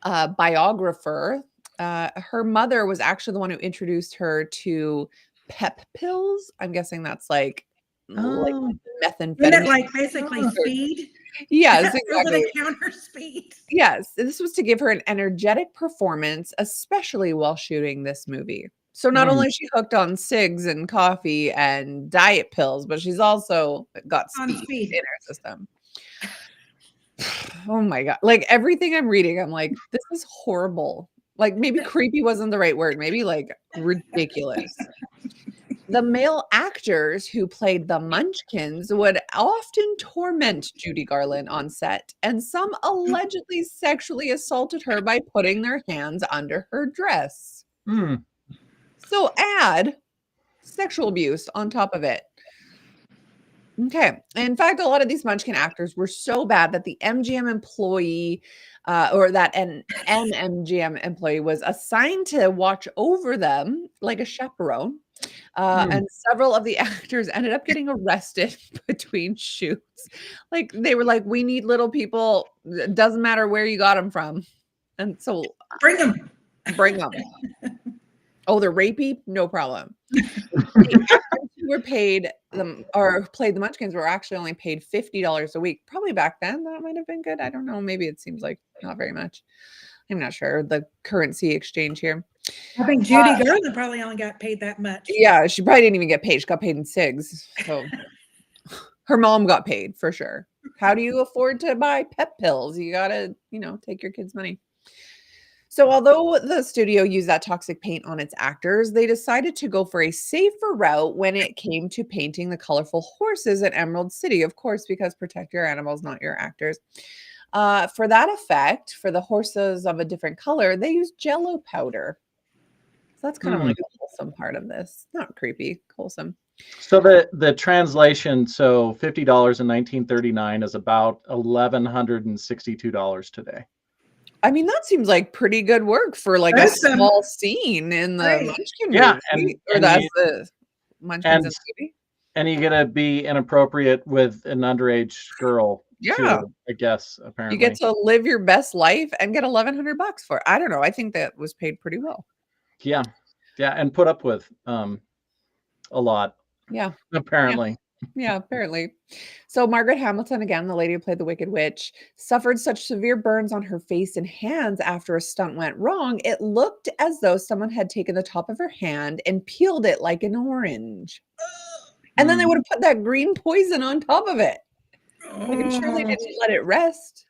biographer, her mother was actually the one who introduced her to pep pills. I'm guessing that's like methamphetamine. Isn't it like basically speed? Yes, exactly. Over-the-counter speed. Yes, this was to give her an energetic performance, especially while shooting this movie. So not only is she hooked on cigs and coffee and diet pills, but she's also got speed in her system. Oh my God. Like everything I'm reading, I'm like, this is horrible. Like maybe creepy wasn't the right word. Maybe like ridiculous. The male actors who played the Munchkins would often torment Judy Garland on set, and some allegedly sexually assaulted her by putting their hands under her dress. So add sexual abuse on top of it. Okay. In fact, a lot of these Munchkin actors were so bad that the MGM employee or that an MGM employee was assigned to watch over them like a chaperone. And several of the actors ended up getting arrested between shoots. Like they were like, we need little people. It doesn't matter where you got them from. And so bring them. Oh, they're rapey? No problem. The actors who were paid them or played the Munchkins were actually only paid $50 a week. Probably back then that might have been good. I don't know. Maybe it seems like not very much. I'm not sure. The currency exchange here. I think Judy Garland probably only got paid that much. Yeah, she probably didn't even get paid. She got paid in cigs. So her mom got paid for sure. How do you afford to buy pep pills? You gotta, take your kids' money. So although the studio used that toxic paint on its actors, they decided to go for a safer route when it came to painting the colorful horses at Emerald City, of course, because protect your animals, not your actors. For that effect, for the horses of a different color, they used Jell-O powder. So that's kind of like a wholesome part of this. Not creepy, wholesome. So the translation, so $50 in 1939 is about $1,162 today. I mean, that seems like pretty good work for like a small scene in the Munchkin movie. Or that's the Munchkins movie. And you get to be inappropriate with an underage girl. Yeah. Too, I guess, apparently. You get to live your best life and get $1,100 for it. I don't know. I think that was paid pretty well. Yeah. Yeah. And put up with a lot. Yeah. Apparently. Yeah, apparently. So Margaret Hamilton, again, the lady who played the Wicked Witch, suffered such severe burns on her face and hands after a stunt went wrong. It looked as though someone had taken the top of her hand and peeled it like an orange. And then they would have put that green poison on top of it. Like, I'm sure they didn't let it rest.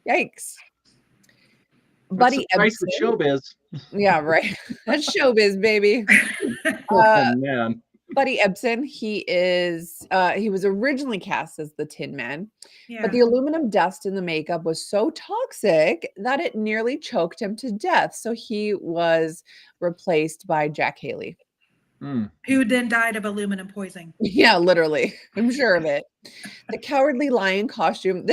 Yikes. Buddy Ebsen. Showbiz. Yeah, right. That's showbiz, baby. Oh, man. Buddy Ebsen, he was originally cast as the Tin Man, but the aluminum dust in the makeup was so toxic that it nearly choked him to death. So he was replaced by Jack Haley. Who then died of aluminum poisoning. Yeah, literally. I'm sure of it. The Cowardly Lion costume.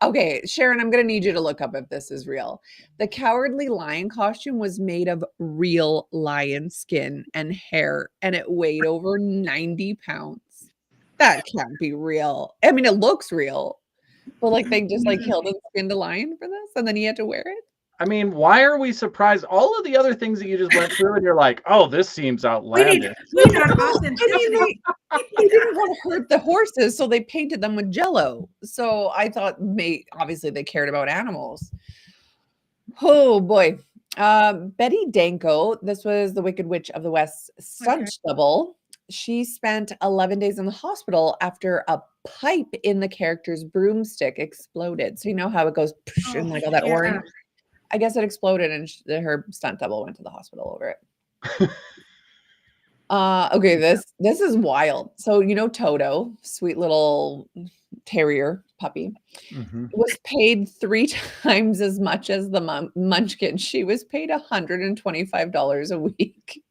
Okay, Sharon, I'm going to need you to look up if this is real. The Cowardly Lion costume was made of real lion skin and hair, and it weighed over 90 pounds. That can't be real. I mean, it looks real, but like they just like killed and skinned a lion for this, and then he had to wear it. I mean, why are we surprised? All of the other things that you just went through, and you're like, "Oh, this seems outlandish." We need authenticity. They didn't want to hurt the horses, so they painted them with Jell-O. So I thought, obviously, they cared about animals. Oh boy, Betty Danko. This was the Wicked Witch of the West stunt double. She spent 11 days in the hospital after a pipe in the character's broomstick exploded. So you know how it goes and like all that orange. I guess it exploded and her stunt double went to the hospital over it. Okay, this is wild. So, Toto, sweet little terrier puppy, was paid 3 times as much as the Munchkin. She was paid $125 a week.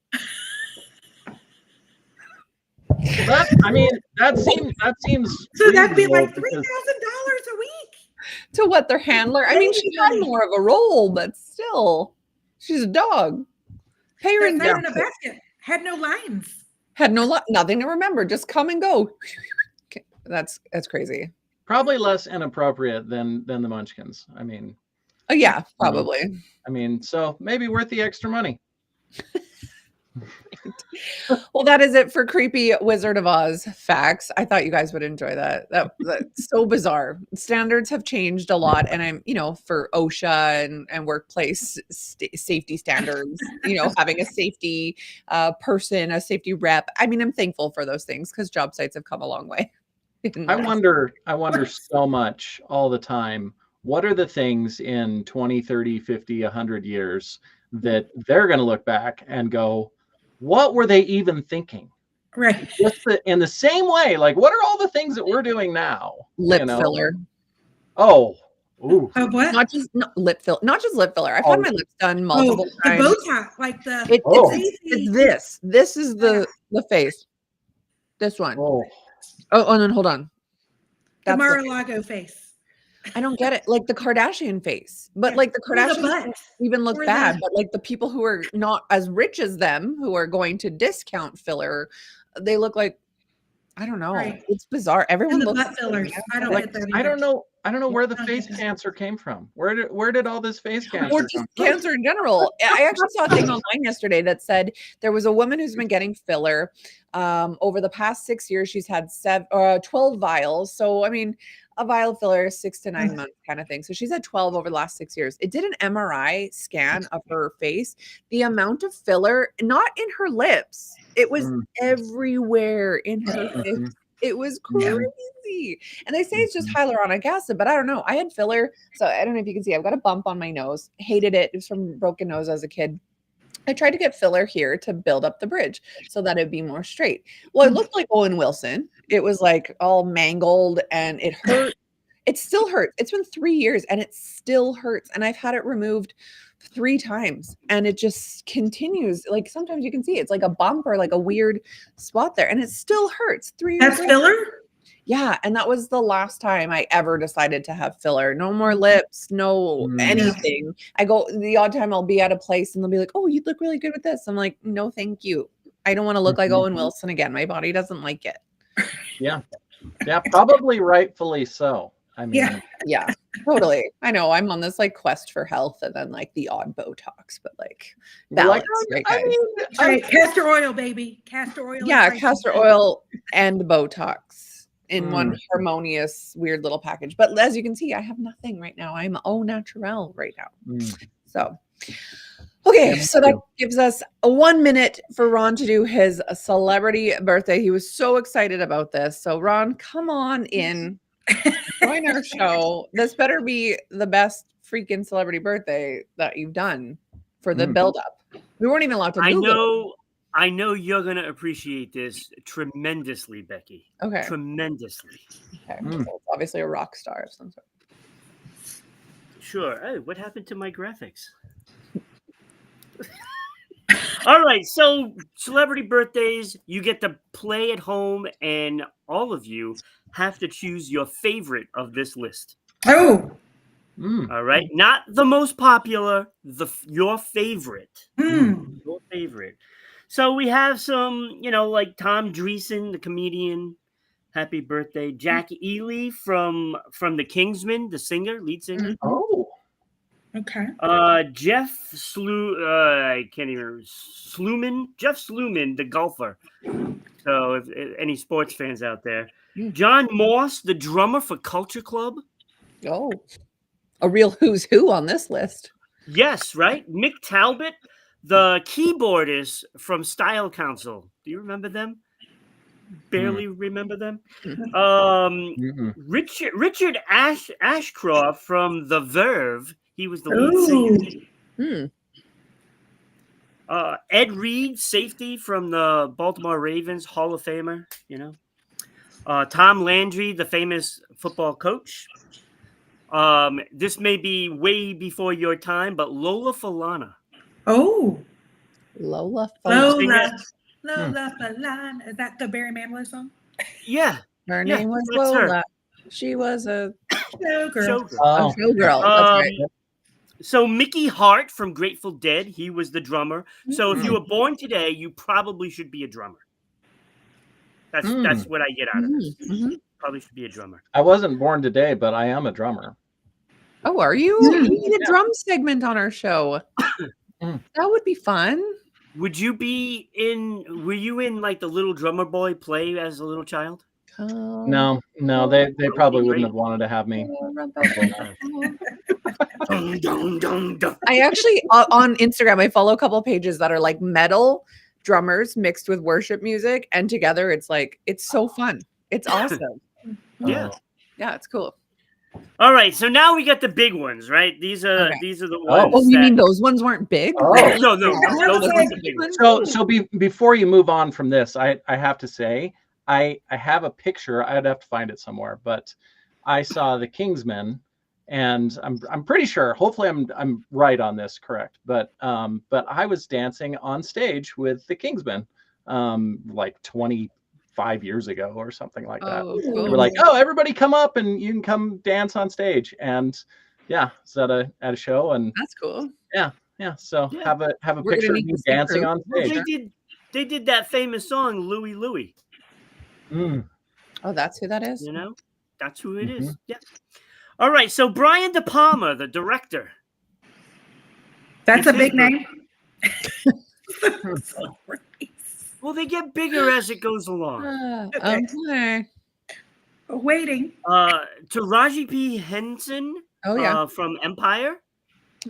That seems So that'd be like $3,000 because a week. To what, their handler? I mean, she had Money. more of a role, but still, she's a dog. Pay her in That fed in a basket. Had no lines. Had nothing to remember. Just come and go. Okay, that's crazy. probably less inappropriate than the Munchkins. I mean, Yeah, probably. I mean, so maybe worth the extra money. Well, that is it for creepy Wizard of Oz facts. I thought you guys would enjoy that. That's so bizarre. Standards have changed a lot, and I'm, for OSHA and workplace safety standards, having a safety person, a safety rep. I mean, I'm thankful for those things because job sites have come a long way. I wonder so much all the time. What are the things in 20, 30, 50, 100 years that they're going to look back and go, what were they even thinking? Right. In the same way, like, what are all the things that we're doing now? Lip filler. Oh, ooh. What? Not just lip filler. I've had my lips done multiple times. The Botox, like the. It's this. This is the face. This one. Oh, and then hold on. The Mar-a-Lago face. I don't get it. Like the Kardashian face, but like the Kardashians even look bad. But like the people who are not as rich as them, who are going to discount filler, they look like, I don't know. Right. It's bizarre. Everyone looks butt fillers. I don't get that. I don't know where the face cancer came from. Where did all this face cancer or just cancer in general? I actually saw a thing online yesterday that said there was a woman who's been getting filler over the past 6 years. She's had 12 vials. So I mean, a vial of filler is 6 to 9 months kind of thing. So she's had 12 over the last 6 years. It did an MRI scan of her face. The amount of filler, not in her lips, it was everywhere in her face. It was crazy. And they say it's just hyaluronic acid, but I don't know. I had filler. So I don't know if you can see, I've got a bump on my nose. Hated it. It was from broken nose as a kid. I tried to get filler here to build up the bridge so that it'd be more straight. Well, it looked like Owen Wilson. It was like all mangled and it hurt. It still hurts. It's been 3 years and it still hurts. And I've had it removed 3 times and it just continues. Like sometimes you can see it's like a bump or like a weird spot there and it still hurts 3 years That's later. Filler? Yeah. And that was the last time I ever decided to have filler. No more lips, no anything. I go the odd time I'll be at a place and they'll be like, oh, you look really good with this. I'm like, no, thank you. I don't want to look like Owen Wilson again. My body doesn't like it. Yeah. Yeah, probably rightfully so. I mean, yeah, totally. I know I'm on this like quest for health and then like the odd Botox, but like balance. Castor oil, baby. Castor oil. Yeah, castor oil and Botox in one harmonious, weird little package. But as you can see, I have nothing right now. I'm au naturel right now. So, okay, so that gives us 1 minute for Ron to do his celebrity birthday. He was so excited about this. So, Ron, come on in. Join our show. This better be the best freaking celebrity birthday that you've done for the build-up. We weren't even allowed to Google. I know you're going to appreciate this tremendously, Becky. Okay. Tremendously. Okay. So it's obviously a rock star of some sort. Sure. Hey, what happened to my graphics? All right. So celebrity birthdays, you get to play at home and all of you have to choose your favorite of this list. Oh. All right. Not the most popular, your favorite. Your favorite. So we have some, like Tom Dreesen, the comedian. Happy birthday. Jack Ely from The Kingsmen, the singer, lead singer. Oh. Okay. Jeff Sluman, the golfer. So if any sports fans out there. John Morse, the drummer for Culture Club. Oh, a real who's who on this list. Yes, right. Mick Talbot, the keyboardist from Style Council. Do you remember them? Barely remember them. Richard Ashcroft from The Verve. He was the lead singer. Ed Reed, safety from the Baltimore Ravens, Hall of Famer. Tom Landry, the famous football coach. This may be way before your time, but Lola Falana. Oh, Lola Lola, Falana. Is that the Barry Manilow song? Yeah. Her Yeah, name was that's her. Lola. She was a Showgirl. Oh, showgirl. yeah. That's right. So Mickey Hart from Grateful Dead, he was the drummer. So if you were born today, you probably should be a drummer. That's what I get out of this. Probably should be a drummer. I wasn't born today, but I am a drummer. Oh, are you? We need a drum segment on our show. That would be fun. Were you in like the Little Drummer Boy play as a little child? No, they probably wouldn't have wanted to have me. I actually on Instagram I follow a couple pages that are like metal drummers mixed with worship music, and together it's so fun. It's awesome. Yeah, it's cool. All right, so now we got the big ones, right? These are the ones. Oh, you mean those ones weren't big? Oh. No, those weren't the big ones. So before you move on from this, I have to say I have a picture. I'd have to find it somewhere, but I saw the Kingsmen, and I'm pretty sure. Hopefully, I'm right on this, correct? But I was dancing on stage with the Kingsmen, like 25 years ago or something like that. Oh, They cool. were like, "Oh, everybody, come up and you can come dance on stage." And yeah, it's at a show, and That's cool. yeah. So have a We're picture gonna of need me to see dancing proof. on Well, stage. they did that famous song, Louie Louie. Oh, that's who that is? You know, that's who it is. Yeah. All right. So Brian De Palma, the director. That's a big name. Well, they get bigger as it goes along. Okay. Waiting. Taraji P. Henson. Oh yeah. From Empire.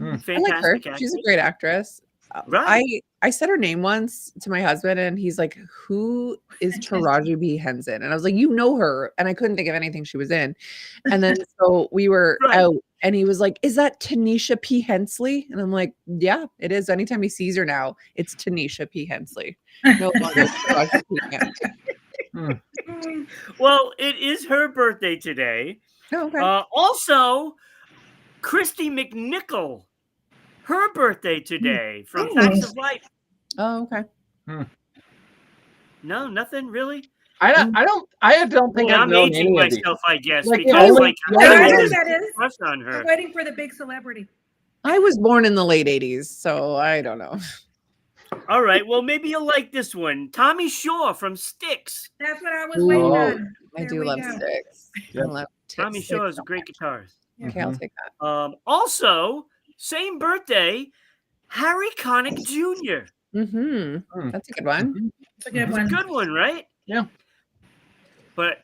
I like her. Fantastic actress. She's a great actress. Right. I said her name once to my husband, and he's like, "Who is Taraji B. Henson?" And I was like, "You know her," and I couldn't think of anything she was in. And then so we were out, and he was like, "Is that Tanisha P. Hensley?" And I'm like, "Yeah, it is." Anytime he sees her now, it's Tanisha P. Hensley. No longer Taraji P. Henson. Well, it is her birthday today. Oh, okay. Also, Christy McNichol. Her birthday today from Facts of Life. Oh, okay. No, nothing really. I don't think I've I'm known aging any of these. myself, I guess, Like, because only- I know who that is. crush on her. I'm waiting for the big celebrity. I was born in the late 80s, so I don't know. All right, well, maybe you'll like this one. Tommy Shaw from Styx. That's what I was waiting on. I There do we love go. Sticks. Yep. I love Tommy Sticks. Shaw is a great guitarist. Okay, I'll take that. Also, same birthday, Harry Connick Jr. That's a good one. It's a good It's a one. good one, right? Yeah. But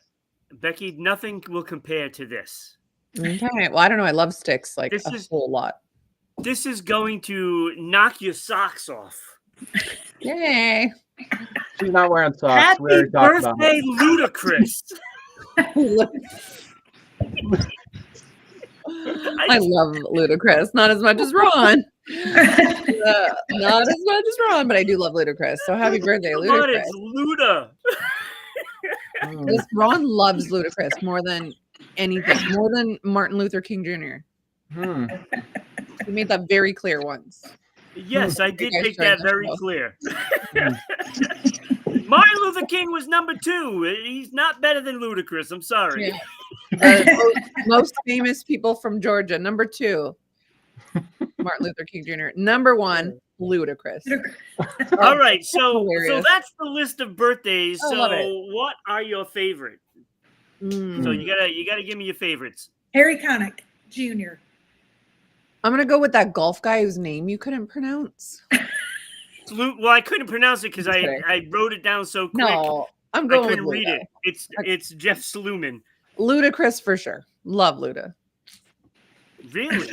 Becky, nothing will compare to this. Okay. Well, I don't know. I love Sticks like This a is- whole lot. This is going to knock your socks off. Yay. She's not wearing socks. Happy We already talked about birthday, it. Ludacris. I love Ludacris. Not as much as Ron. Not as much as Ron, but I do love Ludacris. So happy birthday, Come on, Ludacris. it's Luda. Because Ron loves Ludacris more than anything, more than Martin Luther King Jr. He made that very clear once. Yes, I did guys make tried that that very well. clear. Martin Luther King was number 2. He's not better than Ludacris. I'm sorry. Yeah. The most famous people from Georgia. Number 2, Martin Luther King Jr. Number 1, Ludacris. All right, so Hilarious. that's the list of birthdays. I love it. So what are your favorite? So you gotta give me your favorites. Harry Connick Jr. I'm gonna go with that golf guy whose name you couldn't pronounce. Well, I couldn't pronounce it because Okay. I wrote it down so quick. No, I'm I going couldn't with read Luda. it. It's Jeff Sluman. Ludacris for sure. Love Luda. Really?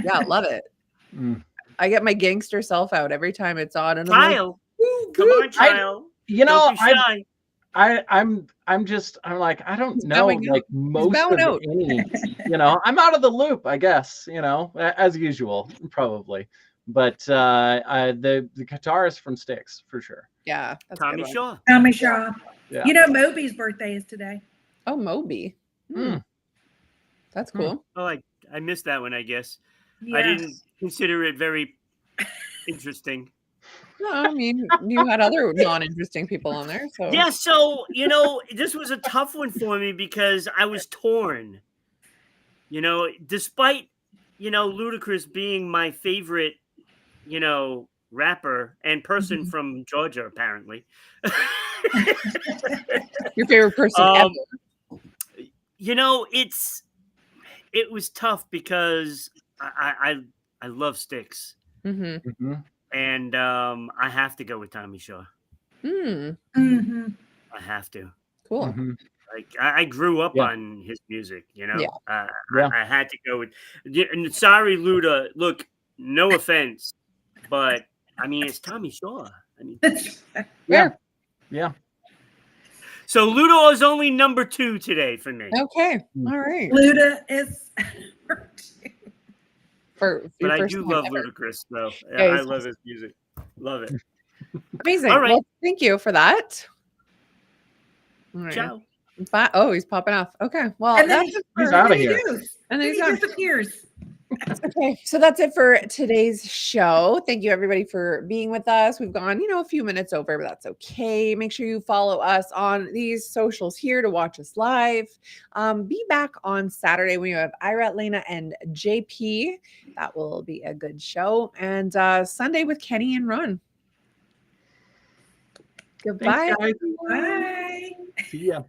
Yeah, love it. I get my gangster self out every time it's on, and Kyle, come on, Kyle. You know, Don't be shy. I'm like, I don't He's know, bowing out. like most bowing of out. any, I'm out of the loop, I guess, as usual, probably. But the guitarist from Styx for sure. Yeah, that's a good Tommy one. Shaw. Tommy Shaw. Yeah. You know Moby's birthday is today. Oh, Moby. That's cool. Oh, I missed that one, I guess. Yes. I didn't consider it very interesting. No, I mean, you had other non-interesting people on there, so Yeah, so this was a tough one for me because I was torn. Despite Ludacris being my favorite, rapper and person from Georgia, apparently. Your favorite person ever. It was tough because I love Styx. Mm-hmm. And I have to go with Tommy Shaw. Mm-hmm. I have to. Cool. Mm-hmm. Like I grew up Yeah. on his music, Yeah. I had to go with. And sorry, Luda. Look, no offense, but I mean it's Tommy Shaw. I mean, Yeah. so Luda is only number 2 today for me. Okay. All right. Luda is. For But I first do time love ever. Ludacris, though. Yeah, I he's love his music. Love it. Amazing. All right. Well, thank you for that. All right. Ciao. Bye. Oh, he's popping off. Okay. Well, And then that's he, it He's for- out of he here. goes. And then Then he's he gone. disappears. Okay, so that's it for today's show. Thank you everybody for being with us. We've gone, a few minutes over, but that's okay. Make sure you follow us on these socials here to watch us live. Be back on Saturday when you have Ira, Lena, and JP. That will be a good show. And Sunday with Kenny and Ron. Goodbye. Thanks, guys. Bye. See ya.